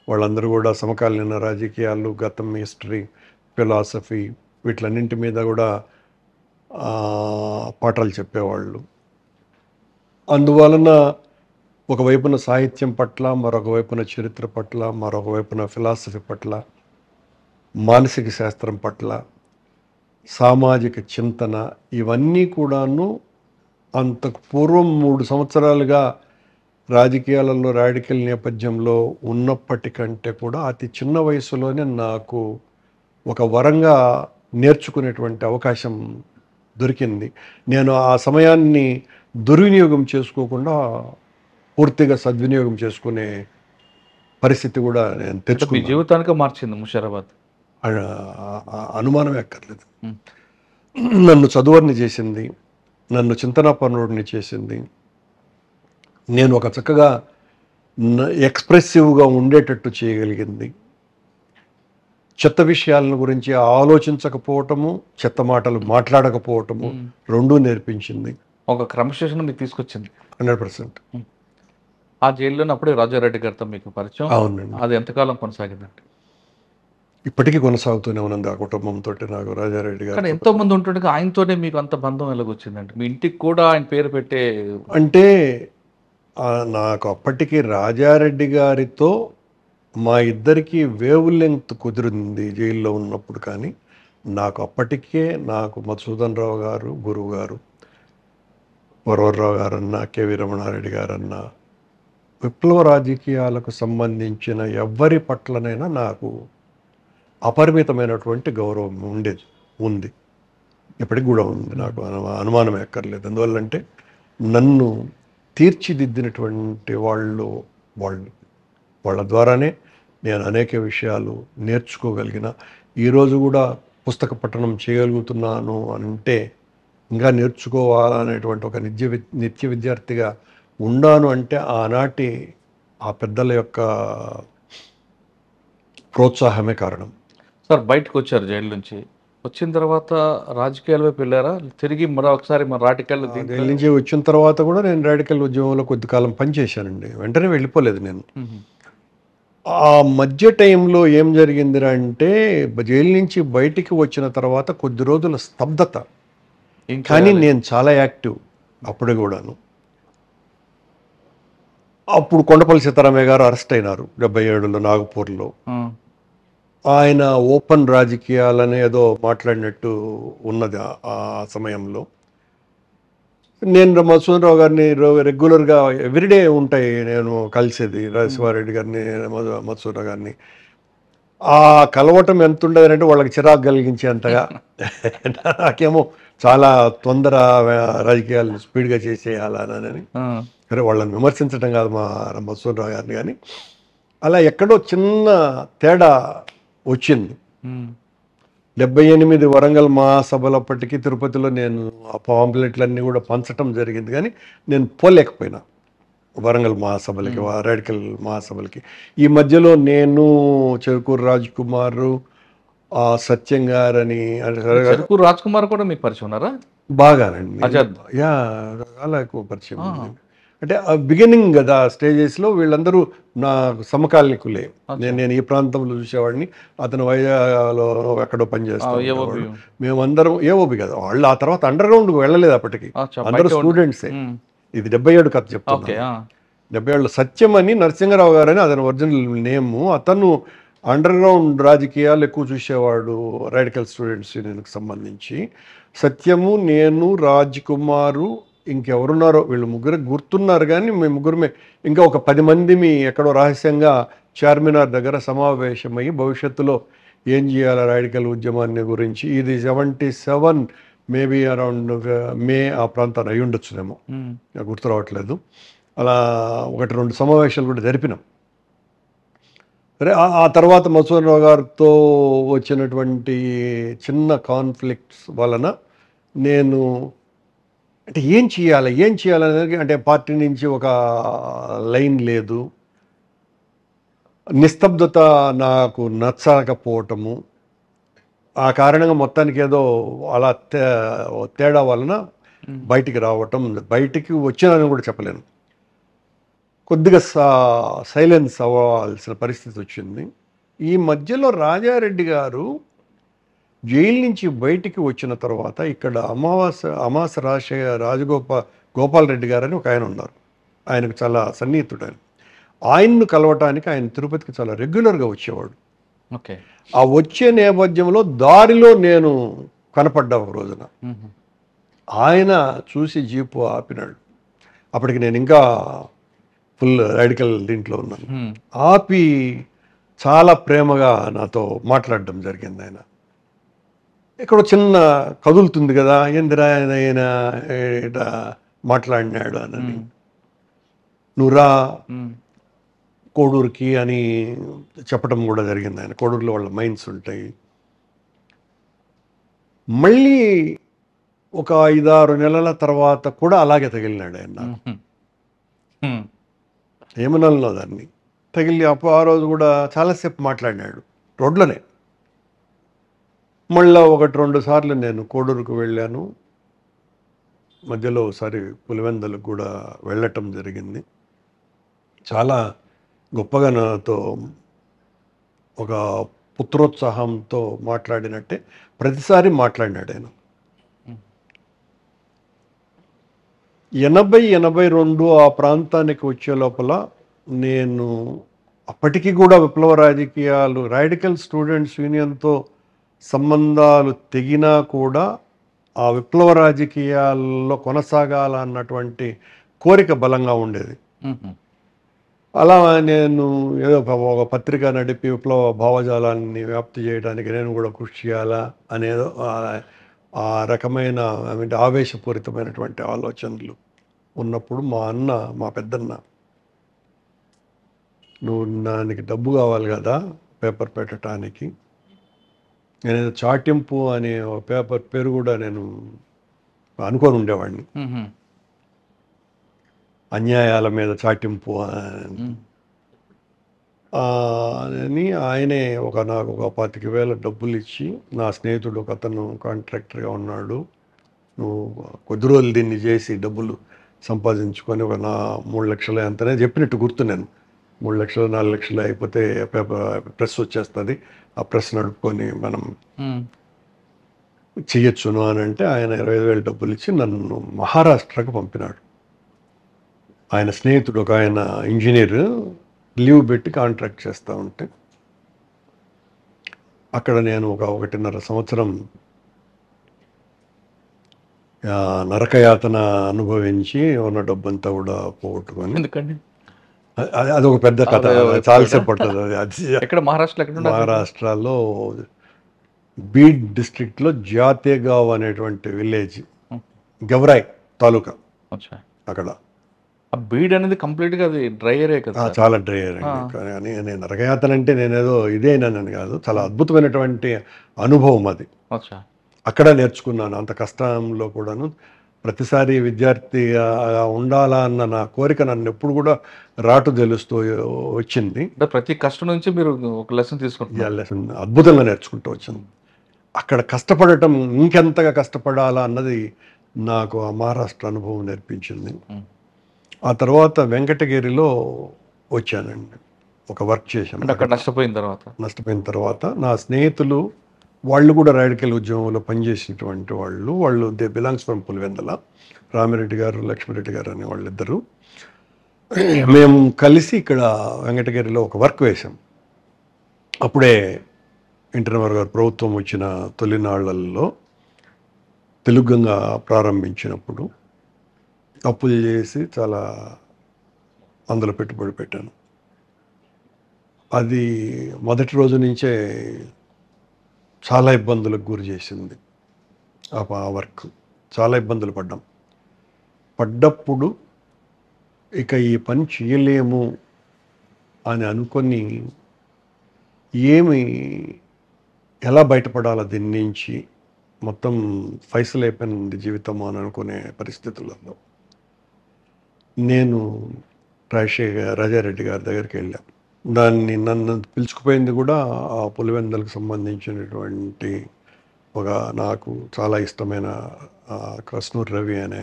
C: వాళ్ళందరూ కూడా సమకాలీన రాజకీయాలు, గతం, హిస్టరీ, ఫిలాసఫీ వీటిలన్నింటి మీద కూడా పాఠాలు చెప్పేవాళ్ళు. అందువలన ఒకవైపున సాహిత్యం పట్ల, మరొక వైపున చరిత్ర పట్ల, మరొక వైపున ఫిలాసఫీ పట్ల, మానసిక శాస్త్రం పట్ల, సామాజిక చింతన, ఇవన్నీ కూడాను అంతకు పూర్వం 3 సంవత్సరాలుగా రాజకీయాలలో రాడికల్ నేపథ్యంలో ఉన్నప్పటికంటే కూడా అతి చిన్న వయసులోనే నాకు ఒక వరంగా నేర్చుకునేటువంటి అవకాశం దొరికింది. నేను ఆ సమయాన్ని దుర్వినియోగం చేసుకోకుండా పూర్తిగా సద్వినియోగం చేసుకునే పరిస్థితి కూడా నేను
B: మీ
C: తెచ్చుకున్నాను.
B: జీవితానికి మార్చింది ముషీరాబాద్.
C: అనుమానమే అక్కర్లేదు. నన్ను చదువర్ని చేసింది, నన్ను చింతనాపన్నుడిని చేసింది. నేను ఒక చక్కగా ఎక్స్ప్రెసివ్గా ఉండేటట్టు చేయగలిగింది. చెత్త విషయాలను గురించి ఆలోచించకపోవటము, చెత్త మాటలు మాట్లాడకపోవటము రెండూ నేర్పించింది.
B: ఒక క్రమశిక్షణ మీకు తీసుకొచ్చింది.
C: 100%.
B: ఆ జైల్లోనే అప్పుడే రాజారెడ్డి గారితో మీకు పరిచయం.
C: అవునండి.
B: అది ఎంతకాలం కొనసాగిందండి?
C: ఇప్పటికీ కొనసాగుతూనే ఉన్నది ఆ కుటుంబంతో నాకు రాజారెడ్డి
B: కానీ
C: గారు.
B: ఎంతో మంది ఉంటుండగా ఆయనతోనే మీకు అంత బంధం ఎలాగొచ్చిందండి? మీ ఇంటికి కూడా ఆయన పేరు పెట్టే
C: అంటే నాకు అప్పటికి రాజారెడ్డి గారితో మా ఇద్దరికి వేవ్ లెంగ్త్ కుదిరింది జైల్లో ఉన్నప్పుడు. కానీ నాకు అప్పటికే మధుసూదన్ రావు గారు, గురువు గారు, వరవర్రావు గారన్నా, కేవీ రమణారెడ్డి గారన్నా, విప్లవ రాజకీయాలకు సంబంధించిన ఎవ్వరి పట్లనైనా నాకు అపరిమితమైనటువంటి గౌరవం ఉంది, ఇప్పటికి కూడా ఉంది. నాకు అనుమానం ఎక్కర్లేదు. అందువల్లంటే నన్ను తీర్చిదిద్దినటువంటి వాళ్ళ ద్వారానే నేను అనేక విషయాలు నేర్చుకోగలిగిన. ఈరోజు కూడా పుస్తక పఠనం చేయగలుగుతున్నాను అంటే ఇంకా నేర్చుకోవాలనేటువంటి ఒక నిత్య విద్యార్థిగా ఉండాను అంటే ఆనాటి ఆ పెద్దల యొక్క ప్రోత్సాహమే కారణం.
B: సార్ బయటకు వచ్చారు జైలు నుంచి. వచ్చిన తర్వాత రాజకీయాల వైపు వెళ్ళారా? తిరిగి మరొకసారి మన రాటికల్
C: జైలు నుంచి వచ్చిన తర్వాత కూడా నేను రాడికల్ ఉద్యమంలో కొద్ది కాలం పనిచేశానండి. వెంటనే వెళ్ళిపోలేదు నేను. ఆ మధ్య టైంలో ఏం జరిగిందిరా అంటే జైలు నుంచి బయటికి వచ్చిన తర్వాత కొద్ది రోజుల స్తబ్దత. కానీ నేను చాలా యాక్టివ్ అప్పుడే కూడాను. అప్పుడు కొండపల్లి సీతారామయ్య గారు అరెస్ట్ అయినారు 77లో నాగపూర్లో. ఆయన ఓపెన్ రాజకీయాలని ఏదో మాట్లాడినట్టు ఉన్నది ఆ సమయంలో. నేను మధుసూదన్ రావు గారిని రెగ్యులర్గా ఎవ్రీడే ఉంటాయి నేను కలిసేది, శివారెడ్డి గారిని, మధుసూదన్ రావు గారిని. ఆ కలవటం ఎంత ఉండదంటే వాళ్ళకి చిరాకు కలిగించేంతగా. నాకేమో చాలా తొందర రాజకీయాలు స్పీడ్గా చేసేయాలని. సరే వాళ్ళని విమర్శించడం కాదు మా మధుసూదన్ రావు గారిని, కానీ అలా ఎక్కడో చిన్న తేడా వచ్చింది. 78 వరంగల్ మహాసభలప్పటికీ తిరుపతిలో నేను ఆ పాంప్లెట్లన్నీ కూడా పంచటం జరిగింది. కానీ నేను పోలేకపోయినా వరంగల్ మహాసభలకి, రాడికల్ మహాసభలకి. ఈ మధ్యలో నేను, చెరుకూరు రాజ్ కుమార్, సత్యం గారని,
B: చెరుకూరు రాజ్ కుమార్ కూడా మీకు పరిచయం ఉన్నారా?
C: బాగానండి. యా, చాలా ఎక్కువ పరిచయం ఉంది. అంటే బిగినింగ్ కదా స్టేజెస్లో వీళ్ళందరూ నా సమకాలికులే. నేను ఈ ప్రాంతంలో చూసేవాడిని, అతను వైజాగ్లో ఎక్కడో పనిచేస్తాడు. మేమందరం ఏఓబి కదా, వాళ్ళు ఆ తర్వాత అండర్ గ్రౌండ్కి వెళ్ళలేదు అప్పటికి, అందరూ స్టూడెంట్సే. ఇది 77 కథ చెప్తాను. 77లో సత్యం అని నరసింహరావు గారు అని అతని ఒరిజినల్ నేము. అతను అండర్ గ్రౌండ్ రాజకీయాలు ఎక్కువ చూసేవాడు రాడికల్ స్టూడెంట్స్ యూనియన్కి సంబంధించి. సత్యము, నేను, రాజ్ కుమారు, ఇంకెవరున్నారో వీళ్ళు ముగ్గురు గుర్తున్నారు. కానీ మేము ముగ్గురమే, ఇంకా ఒక 10 మందిమి ఎక్కడో రహస్యంగా చార్మినార్ దగ్గర సమావేశమయ్యి భవిష్యత్తులో ఏం చేయాలి రాడికల్ ఉద్యమాన్ని గురించి. ఇది 77 మేబీ అరౌండ్ మే ఆ ప్రాంతాన్ని అయి ఉండొచ్చునేమో, గుర్తు రావట్లేదు. అలా 1-2 సమావేశాలు కూడా జరిపినాం. సరే, ఆ తర్వాత మధుసూదన్ రావు గారితో వచ్చినటువంటి చిన్న కాన్ఫ్లిక్ట్స్ వలన నేను అంటే ఏం చేయాలనేది, అంటే పార్టీ నుంచి ఒక లైన్ లేదు, నిస్తబ్దత నాకు నచ్చకపోవటము, ఆ కారణంగా మొత్తానికి ఏదో అలా తేడా వలన బయటికి రావటం, బయటికి వచ్చినానని కూడా చెప్పలేను, కొద్దిగా సైలెన్స్ అవ్వాల్సిన పరిస్థితి వచ్చింది. ఈ మధ్యలో రాజారెడ్డి గారు జైలు నుంచి బయటికి వచ్చిన తర్వాత ఇక్కడ అమాస గోపాల్ రెడ్డి గారు అని ఒక ఆయన ఉన్నారు. ఆయనకు చాలా సన్నిహితుడు. ఆయన్ను కలవటానికి ఆయన తిరుపతికి చాలా రెగ్యులర్గా వచ్చేవాడు.
B: ఓకే.
C: ఆ వచ్చే నేపథ్యంలో దారిలో నేను కనపడ్డా ఒక రోజున. ఆయన చూసి జీపు ఆపినాడు. అప్పటికి నేను ఇంకా ఫుల్ రాడికల్ దీంట్లో ఉన్నాను. ఆపి చాలా ప్రేమగా నాతో మాట్లాడడం జరిగింది. ఆయన ఇక్కడ చిన్న కదులుతుంది కదా, ఏందిరా ఆయన ఇట్లా మాట్లాడినాడు అని, నువ్వు రా కోడూరుకి అని చెప్పడం కూడా జరిగింది. ఆయన కోడూరులో వాళ్ళ మైన్స్ ఉంటాయి. మళ్ళీ ఒక 5-6 నెలల తర్వాత కూడా అలాగే తగిలినాడు ఆయన నాకు. ఏమనాలనో దాన్ని తగిలి ఆ రోజు కూడా చాలాసేపు మాట్లాడినాడు రోడ్లోనే. మళ్ళీ 1-2 సార్లు నేను కోడూరుకు వెళ్ళాను. మధ్యలో ఒకసారి పులివెందులకు కూడా వెళ్ళటం జరిగింది. చాలా గొప్పగా నాతో ఒక పుత్రోత్సాహంతో మాట్లాడినట్టే ప్రతిసారి మాట్లాడినాడు ఆయన. 80-82 ఆ ప్రాంతానికి వచ్చే లోపల నేను అప్పటికి కూడా విప్లవ రాజకీయాలు, రాడికల్ స్టూడెంట్స్ యూనియన్తో సంబంధాలు తెగినా కూడా ఆ విప్లవ రాజకీయాల్లో కొనసాగాలన్నటువంటి కోరిక బలంగా ఉండేది. అలా నేను ఏదో ఒక పత్రిక నడిపి విప్లవ భావజాలాన్ని వ్యాప్తి చేయడానికి నేను కూడా కృషి చేయాలా అనేదో ఆ రకమైన ఆవేశపూరితమైనటువంటి ఆలోచనలు ఉన్నప్పుడు మా పెద్దన్న, నువ్వు దానికి డబ్బు కావాలి కదా పేపర్ పెట్టడానికి, నేనేదో చాటింపు అనే పేపర్ పేరు కూడా నేను అనుకొని ఉండేవాడిని. అన్యాయాల మీద చాటింపు అని ఆయనే నాకు ఒక 25,000 డబ్బులు ఇచ్చి, నా స్నేహితుడు ఒక అతను కాంట్రాక్టర్గా ఉన్నాడు, నువ్వు కొద్ది రోజులు దీన్ని చేసి డబ్బులు సంపాదించుకొని 3 లక్షలు ఎంతనే చెప్పినట్టు గుర్తు. నేను 3 లక్షలు 4 లక్షలు అయిపోతే పేపర్ ప్రెస్ వచ్చేస్తుంది, ఆ ప్రెస్ నడుపుకొని మనం చెయ్యొచ్చును అని అంటే ఆయన 25,000 డబ్బులు ఇచ్చి నన్ను మహారాష్ట్రకు పంపినాడు. ఆయన స్నేహితుడు ఒక ఆయన ఇంజనీర్ లీవ్ పెట్టి కాంట్రాక్ట్ చేస్తూ ఉంటే అక్కడ నేను ఒక 1.5 సంవత్సరం నరకయాతన అనుభవించి ఉన్న డబ్బంతా కూడా పోగొట్టుకొని.
B: ఎందుకండి?
C: అదొక పెద్ద కథ, చాలాసేపు పడుతుంది అది.
B: ఎక్కడ?
C: మహారాష్ట్రలో బీడ్ డిస్ట్రిక్ట్లో జాతేగావ్ అనేటువంటి విలేజ్, గవరాయ్ తాలూకా. అక్కడ
B: బీడ్ అనేది కంప్లీట్గా అది డ్రై ఏరియా కదా? చాలా
C: డ్రై ఏరియా. కానీ నేను నరకయాతన అంటే నేనేదో ఇదేనని కాదు, చాలా అద్భుతమైనటువంటి అనుభవం అది. అక్కడ నేర్చుకున్నాను. అంత కష్టంలో కూడాను ప్రతిసారి విద్యార్థిగా ఉండాలా అన్న నా కోరిక నన్ను ఎప్పుడు కూడా రాటు తెలుస్తూ వచ్చింది.
B: ప్రతి కష్టం నుంచి మీరు ఒక లెసన్ తీసుకుంటున్నారు.
C: లెసన్ అద్భుతంగా నేర్చుకుంటూ వచ్చింది. అక్కడ కష్టపడటం ఇంకెంతగా కష్టపడాలా అన్నది నాకు ఆ మహారాష్ట్ర అనుభవం నేర్పించింది. ఆ తర్వాత వెంకటగిరిలో వచ్చానండి, ఒక వర్క్ చేశాను.
B: అక్కడ నష్టపోయిన
C: తర్వాత నా స్నేహితులు వాళ్ళు కూడా రాడికల్ ఉద్యమంలో పనిచేసినటువంటి వాళ్ళు they belongs from Pulivendula, Ramireddy గారు, లక్ష్మిరెడ్డి గారు అనే వాళ్ళిద్దరు. మేము కలిసి ఇక్కడ వెంకటగిరిలో ఒక వర్క్ వేశాం. అప్పుడే ఎన్టీఆర్ గారు ప్రభుత్వం వచ్చిన తొలినాళ్లలో తెలుగుగంగ ప్రారంభించినప్పుడు అప్పులు చేసి చాలా అందులో పెట్టుబడి పెట్టాను. అది మొదటి రోజు నుంచే చాలా ఇబ్బందులకు గురి చేసింది ఆ వర్క్. చాలా ఇబ్బందులు పడ్డప్పుడు ఇక ఈ పని చేయలేము అని అనుకొని ఎలా బయటపడాలో దీని నుంచి, మొత్తం ఫైసల్ అయిపోయింది జీవితం అని అనుకునే పరిస్థితులలో నేను రాజారెడ్డి గారి దగ్గరికి వెళ్ళాను. నన్ను పిలుచుకుపోయింది కూడా ఆ పులివెందులకు సంబంధించినటువంటి నాకు చాలా ఇష్టమైన కృష్ణూరు రవి అనే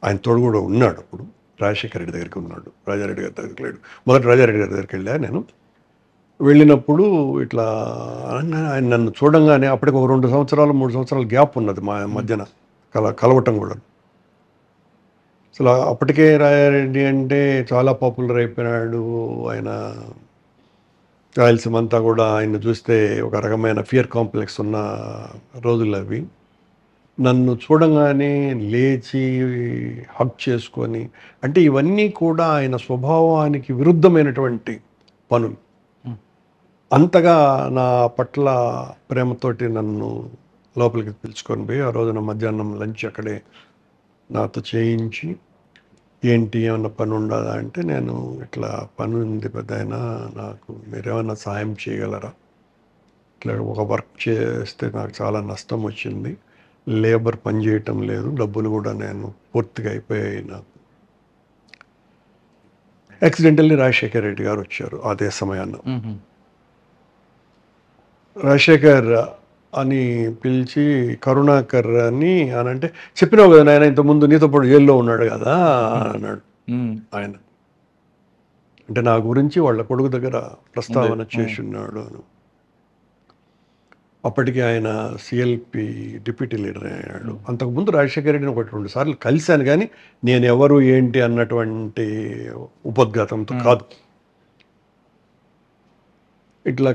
C: ఆయన తోడు కూడా ఉన్నాడు. అప్పుడు రాజశేఖర రెడ్డి దగ్గరికి ఉన్నాడు, రాజారెడ్డి గారి దగ్గరికి లేడు. మొదట రాజారెడ్డి గారి దగ్గరికి నేను వెళ్ళినప్పుడు ఇట్లా ఆయన నన్ను చూడంగానే, అప్పటికి ఒక 2 సంవత్సరాలు 3 సంవత్సరాల గ్యాప్ ఉన్నది మా మధ్యన కలవటం కూడా. అసలు అప్పటికే రాజారెడ్డి అంటే చాలా పాపులర్ అయిపోయినాడు. ఆయన రాయలసీమ అంతా కూడా ఆయన చూస్తే ఒక రకమైన ఫియర్ కాంప్లెక్స్ ఉన్న రోజులు అవి. నన్ను చూడంగానే లేచి హగ్ చేసుకొని, అంటే ఇవన్నీ కూడా ఆయన స్వభావానికి విరుద్ధమైనటువంటి పనులు. అంతగా నా పట్ల ప్రేమతోటి నన్ను లోపలికి పిలుచుకొని పోయి ఆ రోజున మధ్యాహ్నం లంచ్ అక్కడే నాతో చేయించి, ఏంటి ఏమన్నా పని ఉండదా అంటే, నేను ఇట్లా పని ఉంది పెద్దాయన, నాకు మీరేమన్నా సాయం చేయగలరా, ఇట్లా ఒక వర్క్ చేస్తే నాకు చాలా నష్టం వచ్చింది, లేబర్ పని చేయటం లేదు, డబ్బులు కూడా నేను పూర్తిగా అయిపోయాయి నాకు. యాక్సిడెంటల్లీ రాజశేఖర్ రెడ్డి గారు వచ్చారు అదే సమయాన్ని. రాజశేఖర్ అని పిలిచి కరుణాకర్ అని అంటే, చెప్పినావు కదా నాయన ఇంతకుముందు నీతో పాటు జైల్లో ఉన్నాడు కదా అన్నాడు ఆయన. అంటే నా గురించి వాళ్ళ కొడుకు దగ్గర ప్రస్తావన చేసి ఉన్నాడు అని. అప్పటికి ఆయన సిఎల్పి డిప్యూటీ లీడర్ అయ్యాడు. అంతకుముందు రాజశేఖర రెడ్డిని 1-2 సార్లు కలిశాను, కానీ నేను ఎవరు ఏంటి అన్నటువంటి ఉపోద్ఘాతంతో కాదు. ఇట్లా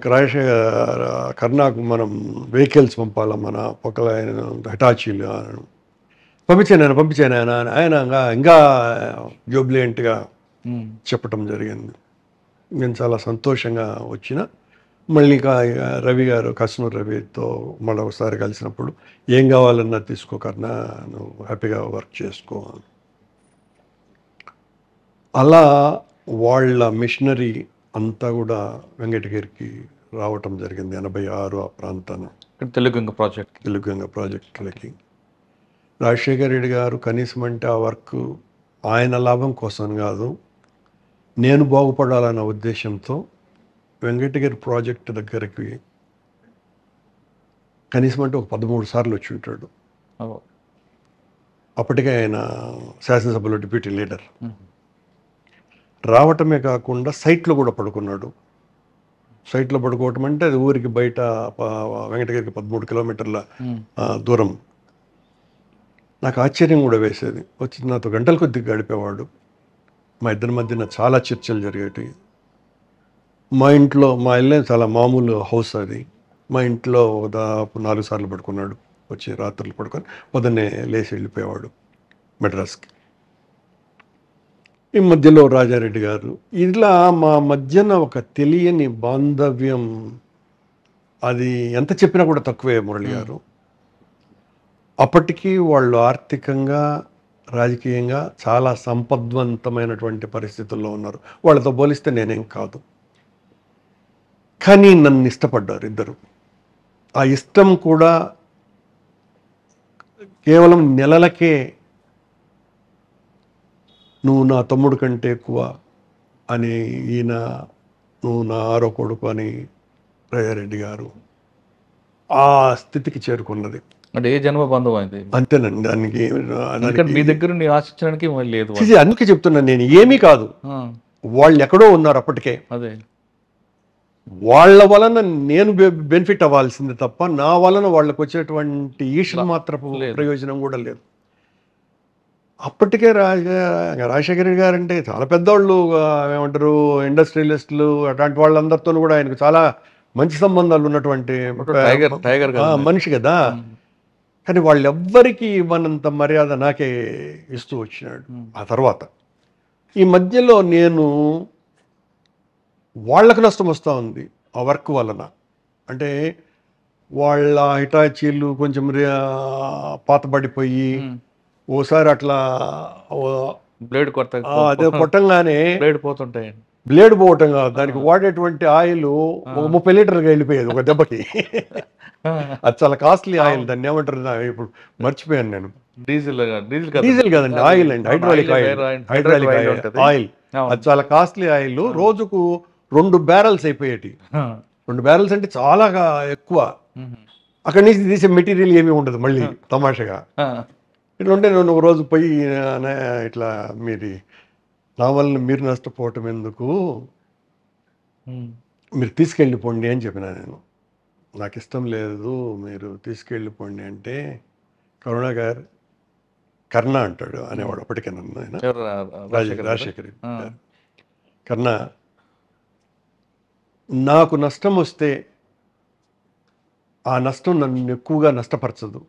C: కర్ణాకు మనం వెహికల్స్ పంపాలా, మన పక్కల హెటాచీలు పంపించాను ఆయన ఇంకా జోబ్లియంట్గా చెప్పటం జరిగింది. నేను చాలా సంతోషంగా వచ్చిన. మళ్ళీ రవి గారు, కస్నూర్ రవితో మళ్ళీ ఒకసారి కలిసినప్పుడు, ఏం కావాలన్నా తీసుకోకన్నా నువ్వు హ్యాపీగా వర్క్ చేసుకో. అలా వాళ్ళ మిషనరీ అంతా కూడా వెంకటగిరికి రావటం జరిగింది 86 ఆ ప్రాంతాన్ని. తెలుగుగంగ ప్రాజెక్టులకి రాజశేఖర రెడ్డి గారు కనీసం అంటే ఆ వర్క్ ఆయన లాభం కోసం కాదు, నేను బాగుపడాలన్న ఉద్దేశంతో వెంకటగిరి ప్రాజెక్టు దగ్గరికి కనీసం అంటే ఒక 13 సార్లు వచ్చి ఉంటాడు. అప్పటికే ఆయన శాసనసభలో డిప్యూటీ లీడర్. రావటమే కాకుండా సైట్లో కూడా పడుకున్నాడు. సైట్లో పడుకోవటం అంటే అది ఊరికి బయట వెంకటగిరికి 13 కిలోమీటర్ల దూరం. నాకు ఆశ్చర్యం కూడా వేసేది. వచ్చి నాతో గంటల కొద్ది గడిపేవాడు. మా ఇద్దరి మధ్యన చాలా చర్చలు జరిగేవి. మా ఇంట్లో, మా ఇల్లే చాలా మామూలు హౌస్ అది. మా ఇంట్లో దాదాపు 4 సార్లు పడుకున్నాడు. వచ్చి రాత్రులు పడుకొని పొద్దున్నే లేచి వెళ్ళిపోయేవాడు మెడ్రాస్కి. ఈ మధ్యలో రాజారెడ్డి గారు, ఇలా మా మధ్యన ఒక తెలియని బాంధవ్యం. అది ఎంత చెప్పినా కూడా తక్కువే మురళి గారు. అప్పటికీ వాళ్ళు ఆర్థికంగా, రాజకీయంగా చాలా సంపద్వంతమైనటువంటి పరిస్థితుల్లో ఉన్నారు. వాళ్ళతో పోలిస్తే నేనేం కాదు. కానీ నన్ను ఇష్టపడ్డారు ఇద్దరు. ఆ ఇష్టం కూడా కేవలం నెలలకే నువ్వు నా తమ్ముడు కంటే ఎక్కువ అని, ఈయన నువ్వు నా 6వ కొడుకు అని రాజారెడ్డి గారు ఆ స్థితికి చేరుకున్నది.
B: అంటే ఏ జన్మ బంధం అయింది
C: అంతేనండి. దానికి
B: మీ దగ్గర ఆశించడానికి లేదు.
C: అందుకే చెప్తున్నాను, నేను ఏమీ కాదు. వాళ్ళు ఎక్కడో ఉన్నారు అప్పటికే.
B: అదే
C: వాళ్ళ వలన నేను బెనిఫిట్ అవ్వాల్సింది తప్ప నా వలన వాళ్ళకు వచ్చేటువంటి ఈశ్వర మాత్రపు ప్రయోజనం కూడా లేదు. అప్పటికే రాజశేఖర రెడ్డి గారు అంటే చాలా పెద్దవాళ్ళు, ఏమంటారు, ఇండస్ట్రియలిస్టులు, అట్లాంటి వాళ్ళందరితో కూడా ఆయనకు చాలా మంచి సంబంధాలు ఉన్నటువంటి మనిషి కదా. కానీ వాళ్ళెవ్వరికీ ఇవ్వనంత మర్యాద నాకే ఇస్తూ వచ్చినాడు. ఆ తర్వాత ఈ మధ్యలో నేను వాళ్లకు నష్టం వస్తూ ఉంది ఆ వర్క్ వలన. అంటే వాళ్ళ హిటాచీలు కొంచెం పాతబడిపోయి ఓసారి అట్లా
B: బ్లేడ్
C: అదే కొట్టంగానే బ్లేడ్ పోవటం కాదు, దానికి వాడేటువంటి ఆయిల్ ఒక 30 లీటర్గా వెళ్ళిపోయేది ఒక దెబ్బకి. అది చాలా కాస్ట్లీ ఆయిల్. దాన్ని ఏమంటారు, ఇప్పుడు మర్చిపోయాను నేను. డీజిల్ కాదండి, ఆయిల్ అండి, హైడ్రాలిక్ ఆయిల్. అది చాలా కాస్ట్లీ ఆయిల్. రోజుకు 2 బ్యారల్స్ అయిపోయేటి. 2 బ్యారల్స్ అంటే చాలా ఎక్కువ. అక్కడి నుంచి తీసే మెటీరియల్ ఏమీ ఉండదు మళ్ళీ తమాషగా. ఇట్లా ఉంటే నేను ఒక రోజు పోయి, ఇట్లా నా వల్ల మీరు నష్టపోవటం ఎందుకు, మీరు తీసుకెళ్ళిపోండి అని చెప్పిన. నేను నాకు ఇష్టం లేదు మీరు తీసుకెళ్ళిపోండి అంటే, కర్ణ అంటాడు అనేవాడు అప్పటికే నన్ను, ఆయన రాజశేఖర్ కర్ణ, నాకు నష్టం వస్తే ఆ నష్టం నన్ను ఎక్కువగా నష్టపరచదు.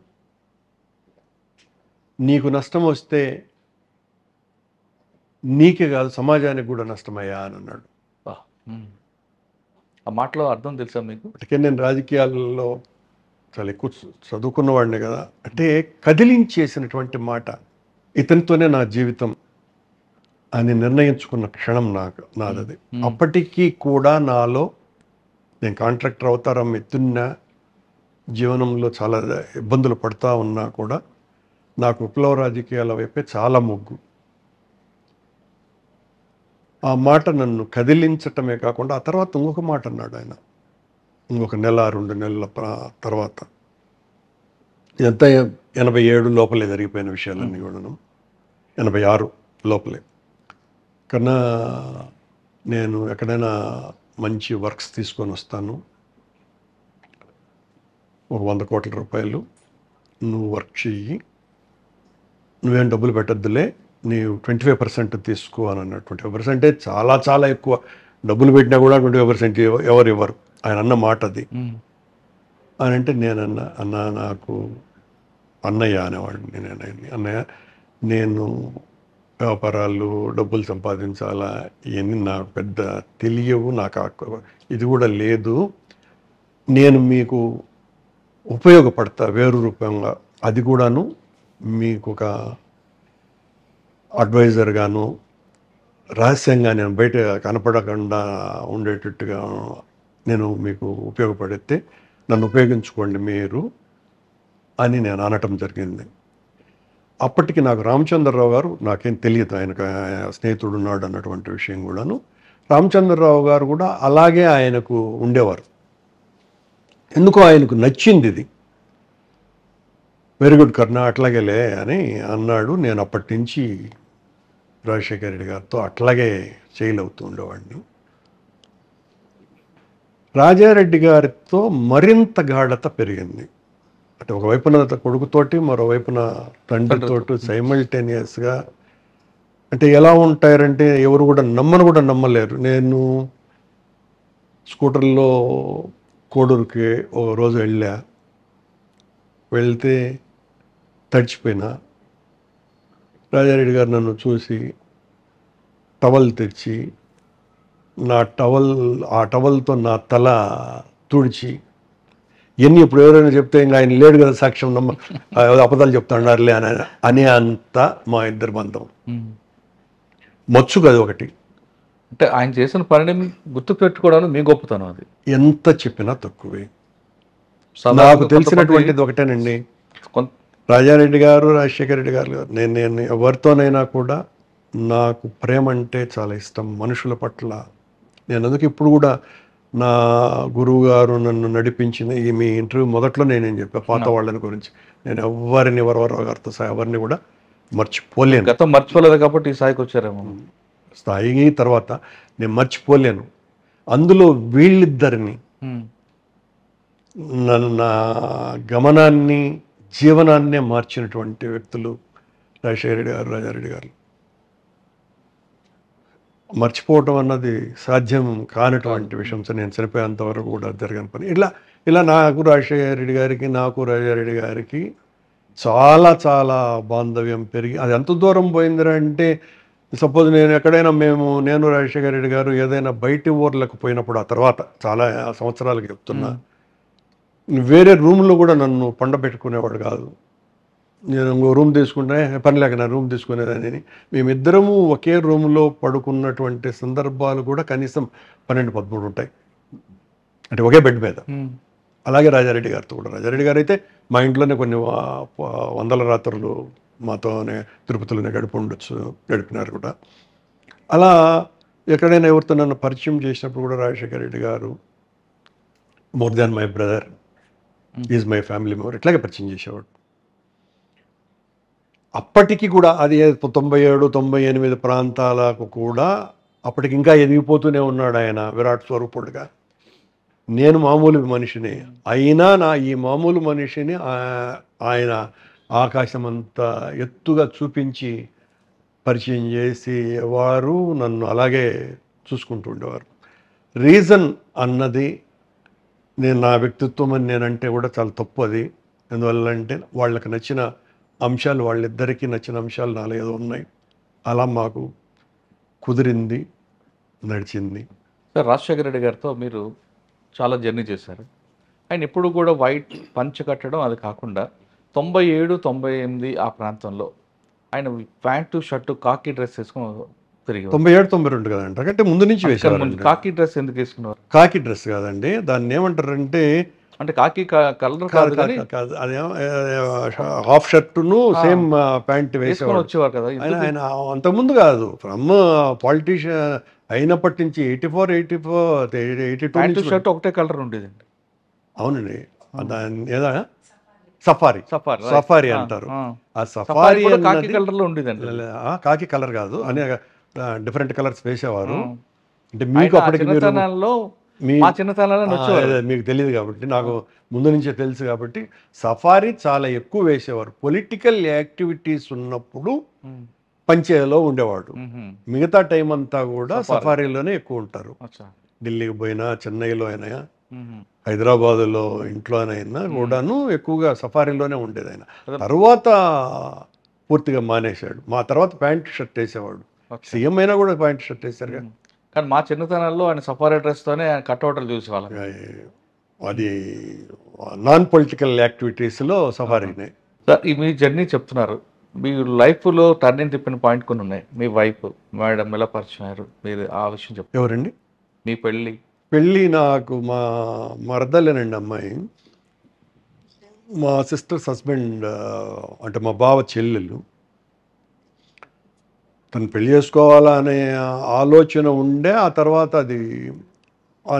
C: నీకు నష్టం వస్తే నీకే కాదు సమాజానికి కూడా నష్టమయ్యా అని అన్నాడు.
B: బా. ఆ మాటలో అర్థం తెలుసా మీకు?
C: అందుకే నేను రాజకీయాల్లో చాలా ఎక్కువ చదువుకున్నవాడిని కదా, అంటే కదిలించేసినటువంటి మాట. ఇతనితోనే నా జీవితం అని నిర్ణయించుకున్న క్షణం నాదది. అప్పటికీ కూడా నాలో, నేను కాంట్రాక్టర్ అవతారం ఎత్తున్నా, జీవనంలో చాలా ఇబ్బందులు పడుతూ ఉన్నా కూడా నాకు విప్లవ రాజకీయాల వైపే చాలా మొగ్గు. ఆ మాట నన్ను కదిలించటమే కాకుండా ఆ తర్వాత ఇంకొక మాట అన్నాడు ఆయన, ఇంకొక నెల 2 నెలల తర్వాత. ఇదంతా 87 లోపలే జరిగిపోయిన విషయాలన్నీ కూడాను, 86 లోపలే. కన్నా నేను ఎక్కడైనా మంచి వర్క్స్ తీసుకొని వస్తాను, ఒక 100 కోట్ల రూపాయలు నువ్వు వర్క్ చెయ్యి, నువ్వేం డబ్బులు పెట్టద్దులే, నీవు 25% తీసుకో అని అన్నాడు. 25% చాలా చాలా ఎక్కువ. డబ్బులు పెట్టినా కూడా 25% ఎవరు ఇవ్వరు. ఆయన అన్న మాట అది. అని అంటే నేనన్నా నాకు అన్నయ్య అనేవాడిని. నేను అన్నయ్య, నేను వ్యాపారాలు, డబ్బులు సంపాదించాలా, ఇవన్నీ నాకు పెద్ద తెలియవు, నాకు ఇది కూడా లేదు. నేను మీకు ఉపయోగపడతా వేరు రూపంగా, అది కూడాను మీకు ఒక అడ్వైజర్గాను, రహస్యంగా నేను బయట కనపడకుండా ఉండేటట్టుగా నేను మీకు ఉపయోగపడితే నన్ను ఉపయోగించుకోండి మీరు అని నేను అనటం జరిగింది. అప్పటికి నాకు రామచంద్రరావు గారు, నాకేం తెలియదు ఆయనకు స్నేహితుడు ఉన్నాడు అన్నటువంటి విషయం కూడాను. రామచంద్రరావు గారు కూడా అలాగే ఆయనకు ఉండేవారు. ఎందుకో ఆయనకు నచ్చింది ఇది. వెరీ గుడ్ కర్ణ, అట్లాగేలే అని అన్నాడు. నేను అప్పటి నుంచి రాజశేఖర రెడ్డి గారితో అట్లాగే ఫెయిల్ అవుతూ ఉండేవాడిని. రాజారెడ్డి గారితో మరింత గాఢత పెరిగింది. అంటే ఒకవైపున కొడుకుతోటి, మరోవైపున తండ్రితోటి సైమల్టేనియస్గా. అంటే ఎలా ఉంటారంటే ఎవరు కూడా నమ్మలేరు. నేను స్కూటర్లో కోడూరుకి ఒక రోజు వెళ్తే తడిచిపోయినా, రాజారెడ్డి గారు నన్ను చూసి టవల్ తెచ్చి ఆ టవల్తో నా తల తుడిచి, ఎన్ని ఇప్పుడు ఎవరైనా చెప్తే ఇంకా ఆయన లేడు కదా సాక్ష్యం, అబద్ధాలు చెప్తాడారులే అనే అంత మా ఇద్దరి బంధం. మచ్చు కదా ఒకటి.
B: అంటే ఆయన చేసిన పనిని గుర్తు పెట్టుకోవడానికి మీ గొప్పతనం అది.
C: ఎంత చెప్పినా తక్కువే. నాకు తెలిసినటువంటిది ఒకటేనండి, రాజారెడ్డి గారు, రాజశేఖర రెడ్డి గారు, నేను ఎవరితోనైనా కూడా నాకు ప్రేమ అంటే చాలా ఇష్టం మనుషుల పట్ల. నేను అందుకు ఇప్పుడు కూడా నా గురువు గారు నన్ను నడిపించిన మీ ఇంటర్వ్యూ మొదట్లో నేనేం చెప్పా పాత వాళ్ళని గురించి, నేను ఎవరిని వరవరావు గారితో ఎవరిని కూడా మర్చిపోలేను.
B: గతం మర్చిపోలేదు కాబట్టి ఈ స్థాయికి వచ్చారేమో.
C: స్థాయి తర్వాత నేను మర్చిపోలేను. అందులో వీళ్ళిద్దరిని నా గమనాన్ని, జీవనాన్నే మార్చినటువంటి వ్యక్తులు రాజశేఖర రెడ్డి గారు, రాజారెడ్డి గారు. మర్చిపోవటం అన్నది సాధ్యం కానటువంటి విషయం. నేను చనిపోయేంత వరకు కూడా జరగని పని. ఇలా నాకు రాజశేఖర రెడ్డి గారికి, నాకు రాజారెడ్డి గారికి చాలా చాలా బాంధవ్యం పెరిగి, అది ఎంత దూరం పోయిందంటే, సపోజ్ నేను రాజశేఖర రెడ్డి గారు ఏదైనా బయటి ఊర్లకు పోయినప్పుడు, ఆ తర్వాత చాలా సంవత్సరాలకి చెప్తున్నా, వేరే రూమ్లో కూడా నన్ను పండబెట్టుకునేవాడు కాదు. నేను ఇంకో రూమ్ తీసుకుంటే పని లేక నా రూమ్ తీసుకునేదాన్ని. మేమిద్దరము ఒకే రూమ్లో పడుకున్నటువంటి సందర్భాలు కూడా కనీసం 12-13 ఉంటాయి, అంటే ఒకే బెడ్ మీద. అలాగే రాజారెడ్డి గారితో కూడా. రాజారెడ్డి గారు అయితే మా ఇంట్లోనే కొన్ని వందల రాత్రులు మాతోనే తిరుపతిలోనే గడిపినారు కూడా. అలా ఎక్కడైనా ఎవరితో నన్ను పరిచయం చేసినప్పుడు కూడా రాజశేఖర రెడ్డి గారు more than my brother, is my family member, ఇట్లాగే పరిచయం చేసేవాడు. అప్పటికి కూడా అది 97-98 ప్రాంతాలకు కూడా అప్పటికి ఇంకా ఎదిగిపోతూనే ఉన్నాడు ఆయన విరాట్ స్వరూపుడుగా. నేను మామూలు మనిషిని అయినా ఈ మామూలు మనిషిని ఆయన ఆకాశమంతా ఎత్తుగా చూపించి పరిచయం చేసి వారు నన్ను అలాగే చూసుకుంటూ ఉండేవారు. రీజన్ అన్నది నా వ్యక్తిత్వం అని నేనంటే కూడా చాలా తప్పు అది. ఎందువల్ల అంటే వాళ్ళకి నచ్చిన అంశాలు వాళ్ళిద్దరికీ నచ్చిన అంశాలు 4-5 ఉన్నాయి. అలా మాకు కుదిరింది, నడిచింది.
B: సార్ రాజశేఖర రెడ్డి గారితో మీరు చాలా జర్నీ చేశారు. ఆయన ఎప్పుడు కూడా వైట్ పంచ కట్టడం అది కాకుండా 97, 98 ఆ ప్రాంతంలో ఆయన ప్యాంటు షర్టు కాకి డ్రెస్ వేసుకొని తిరిగి
C: 97, 92 కదండి. అంటే ముందు నుంచి వేసేవారు.
B: కాకి డ్రెస్ ఎందుకు వేసుకున్నారు?
C: కాకి డ్రెస్ కాదండి, దాన్ని ఏమంటారంటే
B: అంటే కాకి కలర్ కాదు కానీ
C: అదేమో హాఫ్ షర్టును సేమ్ ప్యాంట్
B: వేసుకొని
C: వేసేవాడు.
B: వచ్చేవారు కదా.
C: ఆయన అంతకుముందు కాదు, ఫ్రమ్ పాలిటీషియన్ అయినప్పటి నుంచి 84, 82
B: ప్యాంటు
C: నుంచి.
B: షర్ట్ ఒకటే కలర్ ఉండేదండి.
C: అవునండి, దాన్ని ఏదా సఫారీ
B: సఫారీ
C: సఫారీ అంటారు. ఆ
B: సఫారీ
C: సఫారీ
B: కూడా కాకి
C: అన్నది
B: కలర్ లో ఉండేదండి.
C: కాకి కలర్ కాదు, అనే డిఫరెంట్ కలర్స్ వేసేవారు.
B: ఉం.
C: అంటే మీకు
B: ఆయన
C: అప్పటికి మీరు
B: చిన్నతనంలో మా చిన్నతనంలో వచ్చేవారు.
C: మీకు తెలియదు కాబట్టి, నాకు ముందు నుంచే తెలుసు కాబట్టి, సఫారీ చాలా ఎక్కువ వేసేవారు. పొలిటికల్ యాక్టివిటీస్ ఉన్నప్పుడు
B: ఉం.
C: పంచేలో ఉండేవాడు.
B: మ్మ్.
C: మిగతా టైం అంతా కూడా సఫారీలోనే ఎక్కువ ఉంటారు.
B: అచ్చా.
C: ఢిల్లీకి పోయినా, చెన్నైలో అయినా,
B: మ్మ్.
C: హైదరాబాదులో ఇంట్లోనైనా కూడాను ఎక్కువగా సఫారీలోనే ఉండేది ఆయన. తర్వాత పూర్తిగా మానేశాడు. మా తర్వాత ప్యాంట్ షర్ట్ వేసేవాడు.
B: ఓకే.
C: సీఎం అయినా కూడా ప్యాంట్ షర్ట్ వేశారుగా.
B: కానీ మా చిన్నతనంలో ఆయన సఫారీ డ్రెస్తోనే ఆయన కట్అవుట్లు చూసేవాళ్ళం.
C: అది నాన్ పొలిటికల్ యాక్టివిటీస్లో సఫారీనే.
B: సార్ ఈ మీ జర్నీ చెప్తున్నారు, మీ లైఫ్లో టర్నింగ్ తిప్పిన పాయింట్ కొన్ని ఉన్నాయి. మీ వైఫ్ మేడం ఎలా పరిచయం అయ్యారు, మీరు ఆ విషయం చెప్తారు.
C: ఎవరండి?
B: మీ పెళ్ళి.
C: పెళ్ళి నాకు మా మరదలేనండి అమ్మాయి. మా సిస్టర్స్ హస్బెండ్, అంటే మా బావ చెల్లెలు. తను పెళ్లి చేసుకోవాలా అనే ఆలోచన ఉండే. ఆ తర్వాత అది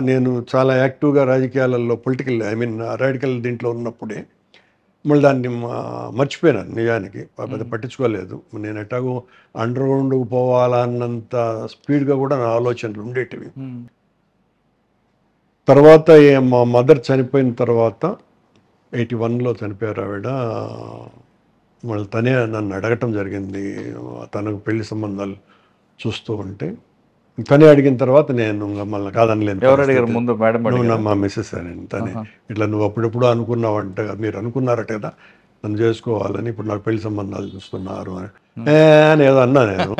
C: నేను చాలా యాక్టివ్గా రాజకీయాలలో పొలిటికల్ రాడికల్ దీంట్లో ఉన్నప్పుడే మళ్ళీ దాన్ని మర్చిపోయినాను. నిజానికి పెద్ద పట్టించుకోలేదు. నేను ఎట్లాగో అండర్ గ్రౌండ్కి పోవాలన్నంత స్పీడ్గా కూడా నా ఆలోచనలు ఉండేటివి. తర్వాత మా మదర్ చనిపోయిన తర్వాత 81లో చనిపోయారు ఆవిడ. మళ్ళీ తనే నన్ను అడగటం జరిగింది, తనకు పెళ్లి సంబంధాలు చూస్తూ ఉంటే. తనే అడిగిన తర్వాత నేను మళ్ళీ కాదనలేను.
B: ఎవరు అడిగారు ముందు? మేడం అడిగారా?
C: మా మిస్సెస్ అని. తనే ఇట్లా నువ్వు అప్పుడెప్పుడు అనుకున్నావంట, మీరు అనుకున్నారట కదా నన్ను చేసుకోవాలని, ఇప్పుడు నాకు పెళ్లి సంబంధాలు చూస్తున్నారు అని ఏదో అన్నా. నేను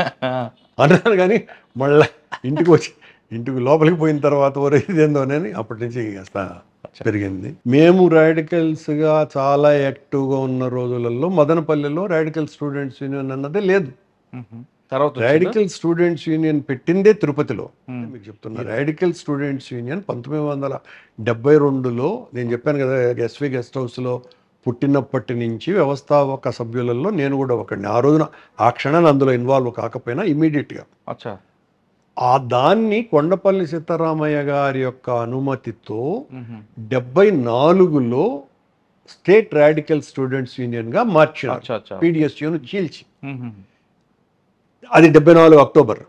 C: అన్నాను కానీ మళ్ళీ ఇంటికి లోపలికి పోయిన తర్వాత ఒరే ఇదేందోనని అప్పటి నుంచి కాస్త పెరిగింది. మేము రాడికల్స్గా చాలా యాక్టివ్గా ఉన్న రోజులలో మదనపల్లిలో రాడికల్ స్టూడెంట్స్ యూనియన్ అన్నదే లేదు.
B: తర్వాత
C: రాడికల్ స్టూడెంట్స్ యూనియన్ పెట్టిందే తిరుపతిలో. మీకు చెప్తున్నా, రాడికల్ స్టూడెంట్స్ యూనియన్ 1972లో నేను చెప్పాను కదా, ఎస్వి గెస్ట్ హౌస్లో పుట్టినప్పటి నుంచి వ్యవస్థాపక సభ్యులలో నేను కూడా ఒకడిని. ఆ రోజున ఆ క్షణాన్ని అందులో ఇన్వాల్వ్ కాకపోయినా ఇమీడియట్గా
B: అచ్చా
C: దాన్ని కొండపల్లి సీతారామయ్య గారి యొక్క అనుమతితో 74లో స్టేట్ రాడికల్ స్టూడెంట్స్ యూనియన్గా మార్చారు. పీడిఎస్యూను చీల్చి. అది 74 అక్టోబర్.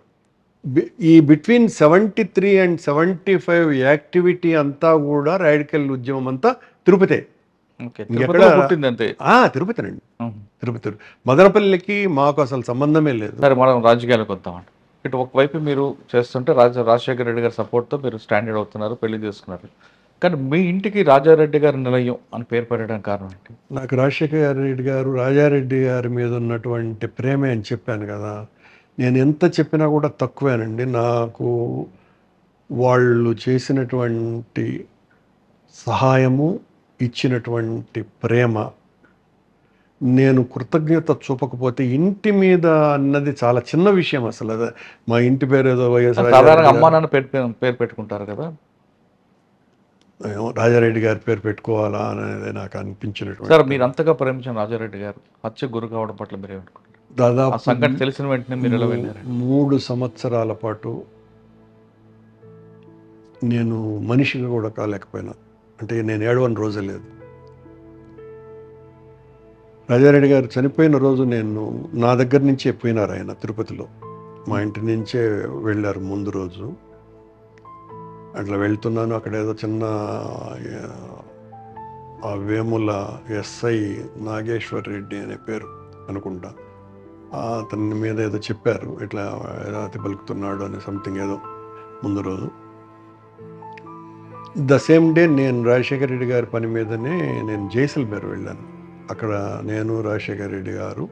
C: ఈ బిట్వీన్ 73 and 75 యాక్టివిటీ అంతా కూడా రాడికల్ ఉద్యమం అంతా తిరుపతే. తిరుపతినండి. తిరుపతి. మదనపల్లికి మాకు అసలు సంబంధమే లేదు.
B: సరే, మనం రాజకీయాలకు వద్దామండి. ఇటు ఒకవైపు మీరు చేస్తుంటే రాజశేఖర రెడ్డి గారి సపోర్ట్తో మీరు స్టాండర్డ్ అవుతున్నారు, పెళ్లి చేసుకున్నారు. కానీ మీ ఇంటికి రాజారెడ్డి గారి నిలయం అని పేరు పెట్టడానికి కారణం ఏంటి?
C: నాకు రాజశేఖర రెడ్డి గారు, రాజారెడ్డి గారి మీద ఉన్నటువంటి ప్రేమే అని చెప్పాను కదా. నేను ఎంత చెప్పినా కూడా తక్కువేనండి. నాకు వాళ్ళు చేసినటువంటి సహాయము, ఇచ్చినటువంటి ప్రేమ, నేను కృతజ్ఞత చూపకపోతే ఇంటి మీద అన్నది చాలా చిన్న విషయం. అసలు అదే మా ఇంటి పేరు ఏదో
B: సాధారణంగా అమ్మా నాన్న పేరు పెట్టుకుంటారు కదా,
C: రాజారెడ్డి గారి పేరు పెట్టుకోవాలా అనేది నాకు అనిపించినటువంటి.
B: సార్, మీరు అంతగా ప్రేమించిన రాజారెడ్డి గారు హత్య గురి కావడం పట్ల మీరు ఏమనుకుంటారు?
C: దాదాపు
B: సంఘటన తెలిసిన వెంటనే మీరు ఎలా వెళ్ళారు?
C: 3 సంవత్సరాల పాటు నేను మనిషిగా కూడా కాలేకపోయినా. అంటే నేను ఏడవని రోజు లేదు. రాజారెడ్డి గారు చనిపోయిన రోజు నేను నా దగ్గర నుంచే పోయినారు ఆయన తిరుపతిలో. మా ఇంటి నుంచే వెళ్ళారు ముందు రోజు. అట్లా వెళ్తున్నాను, అక్కడ ఏదో చిన్న ఆ వేముల ఎస్ఐ నాగేశ్వర్ రెడ్డి అనే పేరు అనుకుంటా, అతని మీద ఏదో చెప్పారు, ఇట్లా రాతి పలుకుతున్నాడు అని సంథింగ్ ఏదో ముందు రోజు. ద సేమ్ డే నేను రాజశేఖర రెడ్డి గారి పని మీదనే నేను జైసల్మేర్ వెళ్ళాను. అక్కడ నేను రాజశేఖర రెడ్డి గారు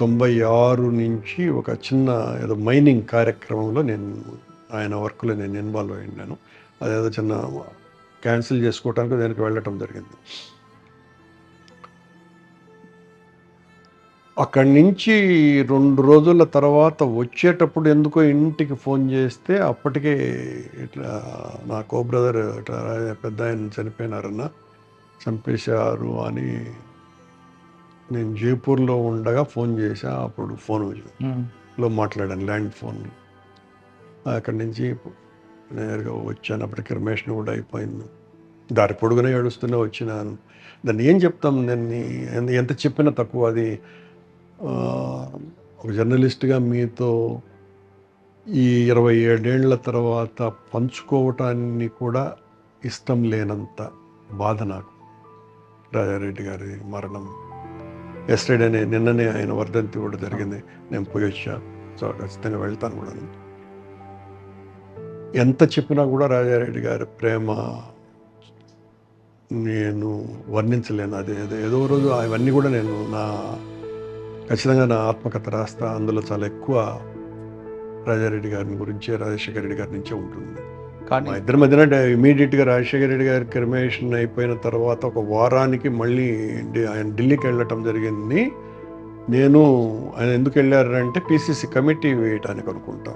C: 96 నుంచి ఒక చిన్న ఏదో మైనింగ్ కార్యక్రమంలో ఆయన వర్క్లో నేను ఇన్వాల్వ్ అయ్యాను. అదేదో చిన్న క్యాన్సిల్ చేసుకోవడానికి దానికి వెళ్ళటం జరిగింది. అక్కడి నుంచి 2 రోజుల తర్వాత వచ్చేటప్పుడు ఎందుకో ఇంటికి ఫోన్ చేస్తే అప్పటికే ఇట్లా నా బ్రదర్ ఇట్లా పెద్ద ఆయన చనిపోయినారన్న, చంపేశారు అని నేను జైపూర్లో ఉండగా ఫోన్ చేశా. అప్పుడు ఫోన్లో మాట్లాడాను, ల్యాండ్ ఫోన్. అక్కడి నుంచి నేరుగా వచ్చాను. అప్పటికి రమేష్ని కూడా అయిపోయింది. దారి పొడుగునే ఏడుస్తూనే వచ్చినాను. దాన్ని ఏం చెప్తాం, నేను ఎంత చెప్పినా తక్కువ. అది ఒక జర్నలిస్ట్గా మీతో ఈ 27 ఏళ్ల తర్వాత పంచుకోవటాన్ని కూడా ఇష్టం లేనంత బాధ నాకు. రాజారెడ్డి గారి మరణం ఎస్టర్డేనే, నిన్ననే ఆయన వర్ధంతి కూడా జరిగింది. నేను పోయి వచ్చా. సో ఖచ్చితంగా వెళ్తాను కూడా. ఎంత చెప్పినా కూడా రాజారెడ్డి గారి ప్రేమ నేను వర్ణించలేను. అది ఏదో రోజు అవన్నీ కూడా నేను ఖచ్చితంగా నా ఆత్మకథ రాస్తా. అందులో చాలా ఎక్కువ రాజారెడ్డి గారిని గురించే, రాజశేఖర రెడ్డి గారి నుంచే ఉంటుంది. కానీ మా ఇద్దరి మధ్యన ఇమీడియట్గా రాజశేఖర రెడ్డి గారి క్రిమేషన్ అయిపోయిన తర్వాత ఒక వారానికి మళ్ళీ ఆయన ఢిల్లీకి వెళ్ళటం జరిగింది. ఆయన ఎందుకు వెళ్ళారంటే పిసిసి కమిటీ వేయటానికి అనుకుంటా.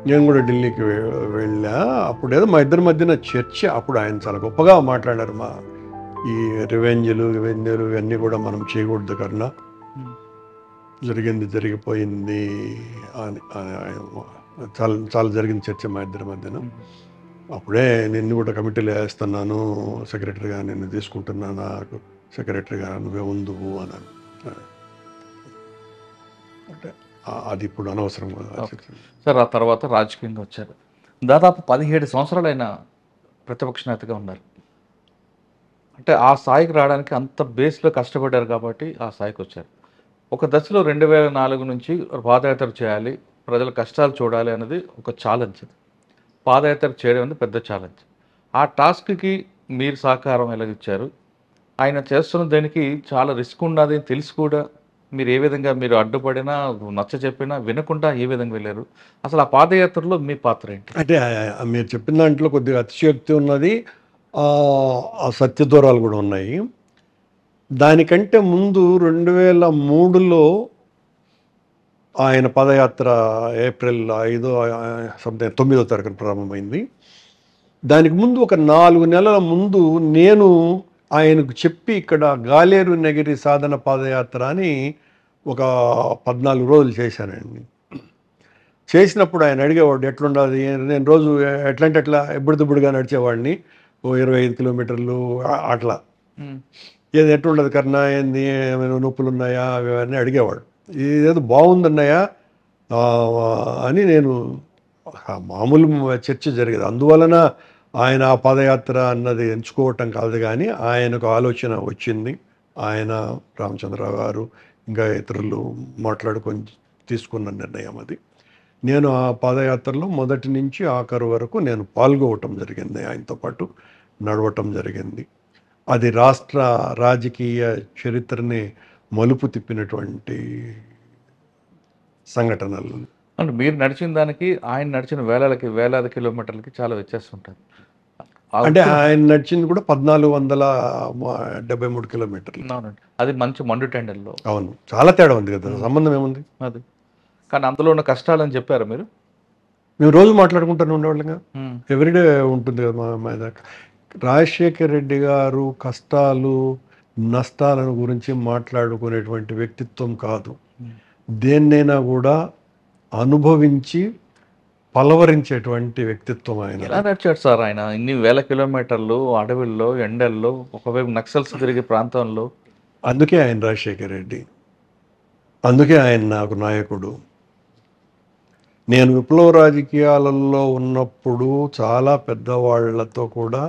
C: నేను కూడా ఢిల్లీకి వెళ్ళా. అప్పుడు ఏదో మా ఇద్దరి మధ్యన చర్చ. అప్పుడు ఆయన చాలా గొప్పగా మాట్లాడారు. ఈ రివెంజ్లు ఇవన్నీ కూడా మనం చేయకూడదు కన్నా, జరిగిపోయింది అని చాలా చాలా జరిగింది చర్చ మా ఇద్దరి మధ్యన. అప్పుడే నిన్ను కూడా కమిటీలో వేస్తున్నాను, సెక్రటరీగా నిన్ను తీసుకుంటున్నాను, నాకు సెక్రటరీగా నువ్వే ఉందువు అన్నాను. అంటే అది ఇప్పుడు అనవసరం కదా
B: సార్. ఆ తర్వాత రాజకీయంగా వచ్చారు. దాదాపు 17 సంవత్సరాలైన ప్రతిపక్ష నేతగా ఉన్నారు. అంటే ఆ స్థాయికి రావడానికి అంత బేస్లో కష్టపడ్డారు కాబట్టి ఆ స్థాయికి వచ్చారు. ఒక దశలో 2004 నుంచి పాదయాత్ర చేయాలి, ప్రజల కష్టాలు చూడాలి అనేది ఒక ఛాలెంజ్. పాదయాత్ర చేయడం అనేది పెద్ద ఛాలెంజ్. ఆ టాస్క్కి మీరు సహకారం ఎలాగిచ్చారు? ఆయన చేస్తున్న దానికి చాలా రిస్క్ ఉన్నది తెలిసి కూడా మీరు ఏ విధంగా మీరు అడ్డుపడినా, నచ్చ చెప్పినా వినకుండా ఏ విధంగా వెళ్ళారు? అసలు ఆ పాదయాత్రలో మీ పాత్ర ఏంటి?
C: అంటే మీరు చెప్పిన దాంట్లో కొద్దిగా అతిశయోక్తి ఉన్నది, సత్యదూరాలు కూడా ఉన్నాయి. దానికంటే ముందు 2003లో ఆయన పాదయాత్ర ఏప్రిల్ 9వ తారీఖున ప్రారంభమైంది. దానికి ముందు ఒక 4 నెలల ముందు నేను ఆయనకు చెప్పి ఇక్కడ గాలేరు నగిరి సాధన పాదయాత్ర అని ఒక 14 రోజులు చేశానండి. చేసినప్పుడు ఆయన అడిగేవాడు ఎట్లుండాలి. నేను రోజు ఎట్లా ఎబ్బుడుదుబ్బుడుగా నడిచేవాడిని, 25 కిలోమీటర్లు అట్లా. ఏది ఎట్లుండదు కన్నా, ఏంది ఏమైనా నొప్పులు ఉన్నాయా అవన్నీ అడిగేవాడు. ఇదేదో బాగుందన్నాయా అని నేను మామూలు చర్చ జరిగేది. అందువలన ఆయన ఆ పాదయాత్ర అన్నది ఎంచుకోవటం కాదు, కానీ ఆయనకు ఆలోచన వచ్చింది. ఆయన రామచంద్రరావు గారు ఇంకా ఇతరులు మాట్లాడుకొని తీసుకున్న నిర్ణయం అది. నేను ఆ పాదయాత్రలో మొదటి నుంచి ఆఖరు వరకు నేను పాల్గొవటం జరిగింది, ఆయనతో పాటు నడవటం జరిగింది. అది రాష్ట్ర రాజకీయ చరిత్రని మలుపు తిప్పినటువంటి సంఘటనలు.
B: అంటే మీరు నడిచిన దానికి ఆయన నడిచిన వేలాది కిలోమీటర్లకి చాలా వ్యత్యాసం ఉంటుంది.
C: అంటే ఆయన నడిచింది కూడా 1473 కిలోమీటర్లు.
B: అవునండి, అది మంచి మండు టెండర్లో.
C: అవును, చాలా తేడా ఉంది కదా, సంబంధం ఏముంది
B: అది. కానీ అందులో ఉన్న కష్టాలని చెప్పారు మీరు?
C: మేము రోజు మాట్లాడుకుంటూనే ఉండేవాళ్ళంగా, ఎవ్రీడే ఉంటుంది కదా మా దాకా. రాజశేఖర్ రెడ్డి గారు కష్టాలు నష్టాలను గురించి మాట్లాడుకునేటువంటి వ్యక్తిత్వం కాదు. దేన్నైనా కూడా అనుభవించి పలవరించేటువంటి వ్యక్తిత్వం ఆయన.
B: ఎలా నడిచాడు సార్ ఆయన ఇన్ని వేల కిలోమీటర్లు అడవుల్లో, ఎండల్లో, ఒకవైపు నక్సల్స్ తిరిగే ప్రాంతంలో?
C: అందుకే ఆయన రాజశేఖర్ రెడ్డి, అందుకే ఆయన నాకు నాయకుడు. నేను విప్లవ రాజకీయాలలో ఉన్నప్పుడు చాలా పెద్దవాళ్లతో కూడా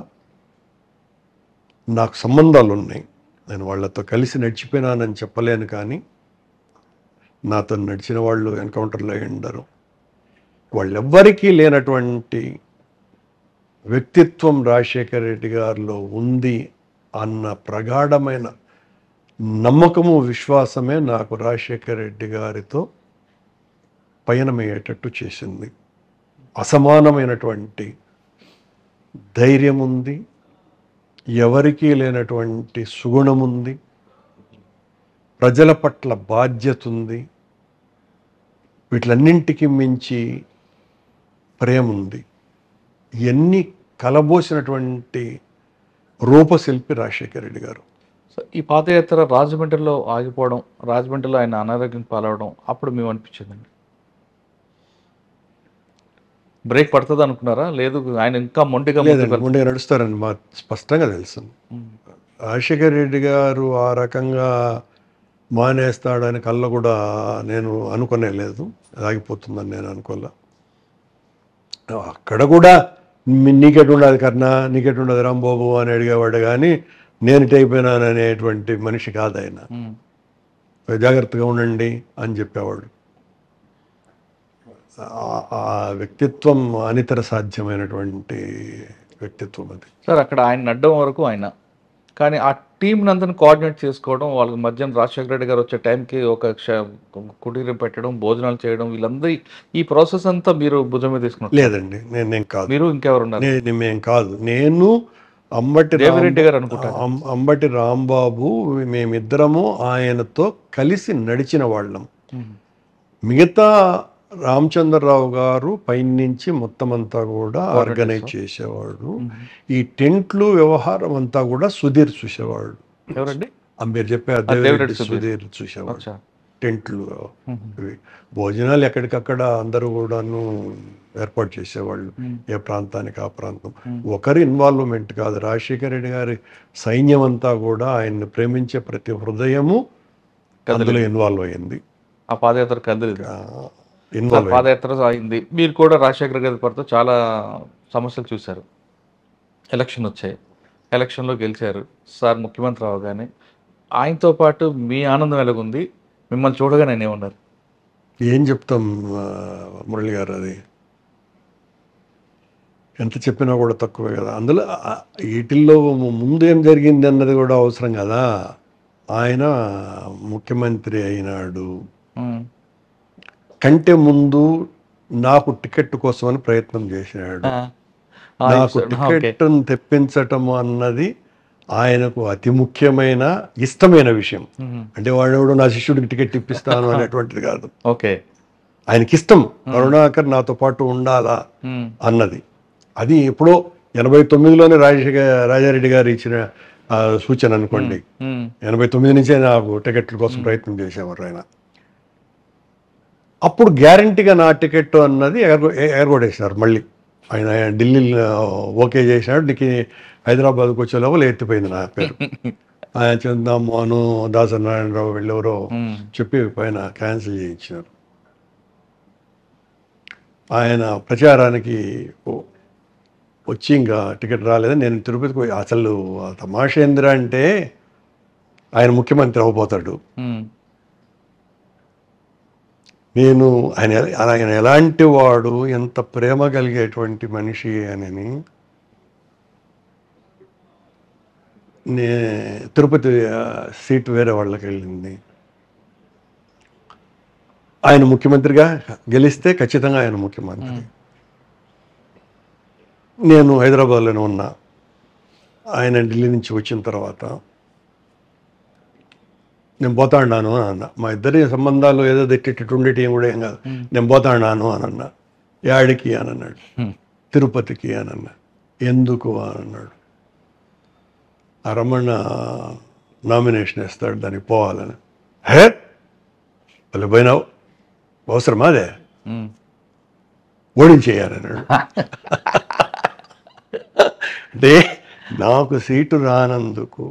C: నాకు సంబంధాలు ఉన్నాయి. నేను వాళ్ళతో కలిసి నడిచిపోయినానని చెప్పలేను, కానీ నాతో నడిచిన వాళ్ళు ఎన్కౌంటర్లో ఉండరు. వాళ్ళెవ్వరికీ లేనటువంటి వ్యక్తిత్వం రాజశేఖర రెడ్డి గారిలో ఉంది అన్న ప్రగాఢమైన నమ్మకము విశ్వాసమే నాకు రాజశేఖర రెడ్డి గారితో పయనమయ్యేటట్టు చేసింది. అసమానమైనటువంటి ధైర్యం ఉంది, ఎవరికీ లేనటువంటి సుగుణం ఉంది, ప్రజల పట్ల బాధ్యత ఉంది, వీటిలన్నింటికి మించి ప్రేమ ఉంది. ఇవన్నీ కలబోసినటువంటి రూపశిల్పి రాజశేఖర రెడ్డి గారు.
B: సో ఈ పాదయాత్ర రాజమండ్రిలో ఆగిపోవడం, రాజమండ్రిలో ఆయన అనారోగ్యం పాలవడం అప్పుడు మేము అనిపించిందండి, బ్రేక్ పడుతుంది అనుకున్నారా? లేదు ఆయన ఇంకా మొండిగా
C: ముందే నడుస్తారని మాకు స్పష్టంగా తెలుసు. రాజశేఖర రెడ్డి గారు ఆ రకంగా మానేస్తాడని కళ్ళ కూడా నేను అనుకునే లేదు, ఆగిపోతుందని నేను అనుకోలే. అక్కడ కూడా నీకెటు ఉండదు కర్ణ, నీకెటు ఉండదు రాంబాబు అని అడిగేవాడు, కానీ నేను అయిపోయినాను అనేటువంటి మనిషి కాదు ఆయన. జాగ్రత్తగా ఉండండి అని చెప్పేవాడు. ఆ వ్యక్తిత్వం అనితర సాధ్యమైనటువంటి వ్యక్తిత్వం అది.
B: సార్ అక్కడ ఆయన అడ్డం వరకు ఆయన, కానీ ఆ టీంని అందరిని కోఆర్డినేట్ చేసుకోవడం, వాళ్ళకి మధ్యాహ్నం రాజశేఖర రెడ్డి గారు వచ్చే టైంకి ఒక కుటీరం పెట్టడం, భోజనాలు చేయడం, వీళ్ళందరూ ఈ ప్రాసెస్ అంతా మీరు భుజం మీద తీసుకున్నారు?
C: లేదండి, నేను కాదు.
B: మీరు ఇంకెవరు ఉన్నారు?
C: మేము కాదు, నేను
B: దేవిరెడ్డి గారు అనుకుంటా,
C: అంబటి రాంబాబు, మేమిద్దరము ఆయనతో కలిసి నడిచిన వాళ్ళం. మిగతా రామచంద్రరావు గారు పైనుంచి మొత్తం అంతా కూడా ఆర్గనైజ్ చేసేవాడు. ఈ టెంట్లు వ్యవహారం అంతా కూడా సుధీర్ చూసేవాడు.
B: ఎవరండి?
C: మీరు చెప్పే సుధీర్ చూసేవాడు. టెంట్లు, భోజనాలు ఎక్కడికక్కడ అందరూ కూడాను ఏర్పాటు చేసేవాళ్ళు, ఏ ప్రాంతానికి ఆ ప్రాంతం. ఒకరి ఇన్వాల్వ్మెంట్ కాదు, రాజశేఖర రెడ్డి గారి సైన్యం అంతా కూడా ఆయన్ని ప్రేమించే ప్రతి హృదయము అందులో ఇన్వాల్వ్ అయ్యింది.
B: ఆ పాదయాత్ర కదిలింది, పాదయాత్ర అయింది. మీరు కూడా రాజశేఖర గారి పడితో చాలా సమస్యలు చూశారు. ఎలక్షన్ వచ్చాయి, ఎలక్షన్లో గెలిచారు సార్ ముఖ్యమంత్రి అవగానే. ఆయనతో పాటు మీ ఆనందం ఎలాగుంది? మిమ్మల్ని చూడగా నేను ఏమన్నారు?
C: ఏం చెప్తాం మురళి గారు, అది ఎంత చెప్పినా కూడా తక్కువే కదా. అందులో వీటిల్లో ముందు ఏం జరిగింది అన్నది కూడా అవసరం కదా. ఆయన ముఖ్యమంత్రి అయినాడు కంటే ముందు నాకు టికెట్ కోసమని ప్రయత్నం చేసినాడు. నాకు టికెట్ను తెప్పించటం అన్నది ఆయనకు అతి ముఖ్యమైన ఇష్టమైన విషయం. అంటే వాడు నా శిష్యుడికి టికెట్ ఇప్పిస్తాను అనేటువంటిది కాదు.
B: ఓకే,
C: ఆయనకి ఇష్టం కరుణాకర్ నాతో పాటు ఉండాలా అన్నది. అది ఎప్పుడో 89లోనే రాజారెడ్డి గారు ఇచ్చిన సూచన అనుకోండి. 89 నుంచే నాకు టికెట్ల కోసం ప్రయత్నం చేసేవారు ఆయన. అప్పుడు గ్యారంటీగా నా టికెట్ అన్నది ఎగరగొట్టేసినారు. మళ్ళీ ఆయన ఢిల్లీలో ఓకే చేసినాడు. నీకు హైదరాబాద్కి వచ్చే లోపల ఎత్తిపోయింది నా పేరు. ఆయన చందామోహను, దాసనారాయణరావు వెళ్ళెవరో చెప్పి పైన క్యాన్సిల్ చేయించినారు. ఆయన ప్రచారానికి వచ్చి ఇంకా టికెట్ రాలేదని నేను తిరుపతికి పోయి, అసలు తమాషేంద్ర అంటే ఆయన ముఖ్యమంత్రి అవ్వబోతాడు, నేను ఆయన ఎలాంటి వాడు, ఎంత ప్రేమ కలిగేటువంటి మనిషి అని తిరుపతి సీట్ వేరే వాళ్ళకి వెళ్ళింది. ఆయన ముఖ్యమంత్రిగా గెలిస్తే ఖచ్చితంగా ఆయన ముఖ్యమంత్రి. నేను హైదరాబాద్లోనే ఉన్నా. ఆయన ఢిల్లీ నుంచి వచ్చిన తర్వాత నేను పోతాడాను అని అన్నా. మా ఇద్దరి సంబంధాలు ఏదో తిట్టేటట్టు ఉండేటి ఏం కూడా ఏం కాదు. నేను పోతాడాను అని అన్నా. యాడికి అని అన్నాడు. తిరుపతికి అని అన్నా. ఎందుకు అని అన్నాడు. ఆ రమణ నామినేషన్ వేస్తాడు, దానికి పోవాలని. హే వాళ్ళు పోయినావు, అవసరమా అదే, ఓడించేయాలన్నాడు. అంటే నాకు సీటు రానందుకు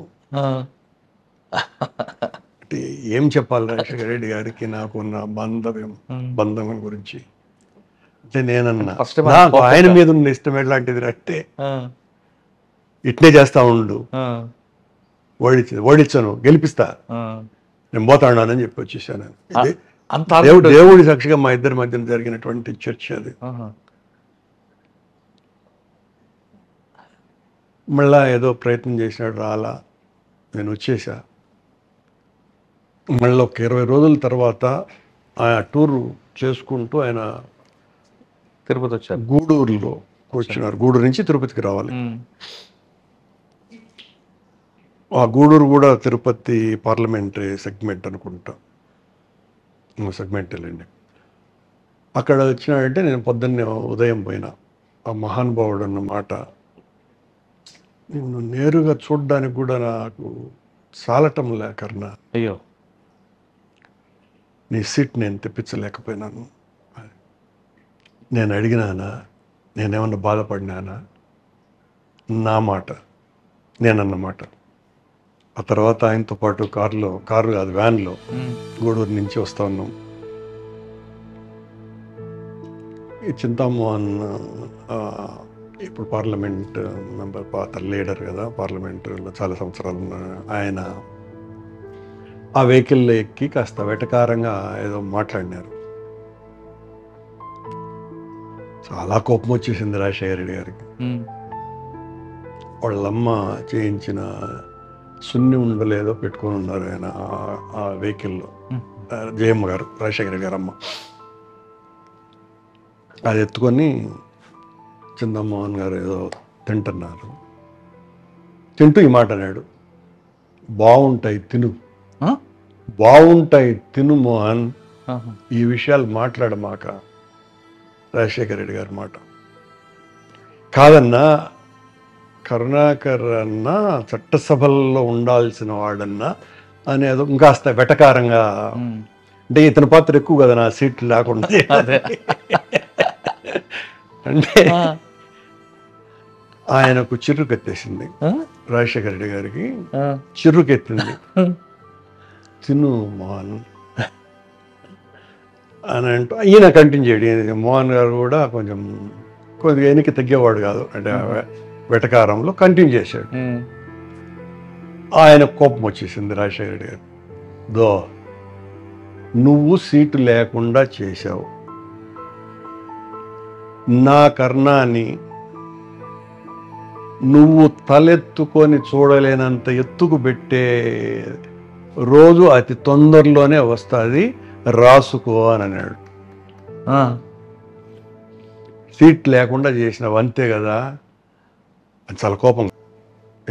C: అంటే ఏం చెప్పాలి రాజశేఖర రెడ్డి గారికి నాకున్న బంధం గురించి. అంటే నేనన్నా, నాకు ఆయన మీద ఉన్న ఇష్టం ఎట్లాంటిది అంటే ఇట్నే చేస్తా ఉండు, ఓడించను, గెలిపిస్తా, నేను పోతాడానని చెప్పి వచ్చేసాను. దేవుడి సాక్షిగా మా ఇద్దరి మధ్యన జరిగినటువంటి చర్చ అది. మళ్ళా ఏదో ప్రయత్నం చేసినాడు, రాలా. నేను వచ్చేసా. మళ్ళీ ఒక 20 రోజుల తర్వాత ఆ టూర్ చేసుకుంటూ ఆయన
B: తిరుపతి వచ్చారు.
C: గూడూరులో వచ్చినారు. గూడూరు నుంచి తిరుపతికి రావాలి. ఆ గూడూరు కూడా తిరుపతి పార్లమెంటరీ సెగ్మెంట్ అనుకుంటా, సెగ్మెంట్ వెళ్ళండి. అక్కడ వచ్చినాడంటే నేను పొద్దున్నే ఉదయం పోయినా. ఆ మహానుభావుడు అన్న మాట నిన్ను నేరుగా చూడడానికి కూడా నాకు చాలటం లేకన్నా,
B: అయ్యో,
C: నీ సీట్ నేను తెప్పించలేకపోయినాను. నేను అడిగినానా, నేనేమన్నా బాధపడినానా? నా మాట, నేనన్నమాట. ఆ తర్వాత ఆయనతో పాటు కారు కాదు వ్యాన్లో గూడూరు నుంచి వస్తా ఉన్నాం. ఈ చింతామోహన్ ఇప్పుడు పార్లమెంట్ మెంబర్, పాత లీడర్ కదా, పార్లమెంటులో చాలా సంవత్సరాలు ఉన్న ఆయన ఆ వెహికల్లో ఎక్కి కాస్త వెటకారంగా ఏదో మాట్లాడినారు. చాలా కోపం వచ్చేసింది రాజశేఖర రెడ్డి గారికి. వాళ్ళమ్మ చేయించిన సున్ని ఉండలేదో పెట్టుకొని ఉన్నారు ఆయన ఆ వెహికల్లో, జయమ్మ గారు, రాజశేఖర రెడ్డి గారు అమ్మ. అది ఎత్తుకొని చంద్రమోహన్ గారు ఏదో తింటున్నారు. తింటూ ఈ మాట అన్నాడు, బాగుంటాయి తిను, బాగుంటాయి తిను మోహన్, ఈ విషయాలు మాట్లాడమాక. రాజశేఖర రెడ్డి గారి మాట కాదన్నా, కరుణాకర్ అన్న చట్టసభల్లో ఉండాల్సిన వాడన్నా అనేది ఇంకాస్త వెటకారంగా, అంటే ఇతని పాత్ర ఎక్కువ కదా నా సీట్లు లేకుండా. అంటే ఆయనకు చిర్రుకెత్తేసింది, రాజశేఖర రెడ్డి గారికి చిర్రుకెత్తింది. తిను మోహన్ అని అంటూ ఈయన కంటిన్యూ చేయడం. మోహన్ గారు కూడా కొద్దిగా వెనక్కి తగ్గేవాడు కాదు, అంటే వెటకారంలో కంటిన్యూ చేశాడు. ఆయన కోపం వచ్చేసింది రాజశేఖర రెడ్డి గారు. నువ్వు సీటు లేకుండా చేశావు, నా కర్ణాన్ని నువ్వు తలెత్తుకొని చూడలేనంత ఎత్తుకు పెట్టే రోజు అతి తొందరలోనే వస్తుంది, రాసుకో అని అన్నాడు. సీట్ లేకుండా చేసినావు అంతే కదా అని చాలా కోపం.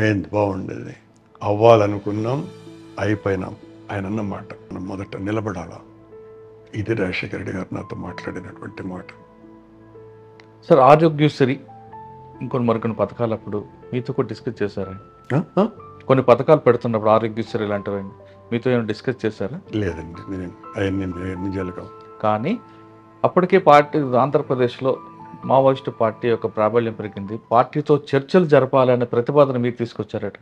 C: ఏంది బాగుండేది, అవ్వాలనుకున్నాం, అయిపోయినాం. ఆయన అన్నమాట మనం మొదట నిలబడాలా. ఇది రాజశేఖర రెడ్డి గారు నాతో మాట్లాడినటువంటి మాట.
B: సార్, ఆరోగ్యశ్రీ మరికొన్ని పథకాలు అప్పుడు మీతో కూడా డిస్కస్ చేశారా? కొన్ని పథకాలు పెడుతున్నప్పుడు ఆరోగ్యశ్రీ ఇలాంటివి మీతో ఏమైనా డిస్కస్ చేశారా?
C: లేదండి, నేను అవన్నీ నిజాలు కావు.
B: కానీ అప్పటికే పార్టీ ఆంధ్రప్రదేశ్లో మావోయిస్టు పార్టీ యొక్క ప్రాబల్యం పెరిగింది. పార్టీతో చర్చలు జరపాలనే ప్రతిపాదన మీరు తీసుకొచ్చారట.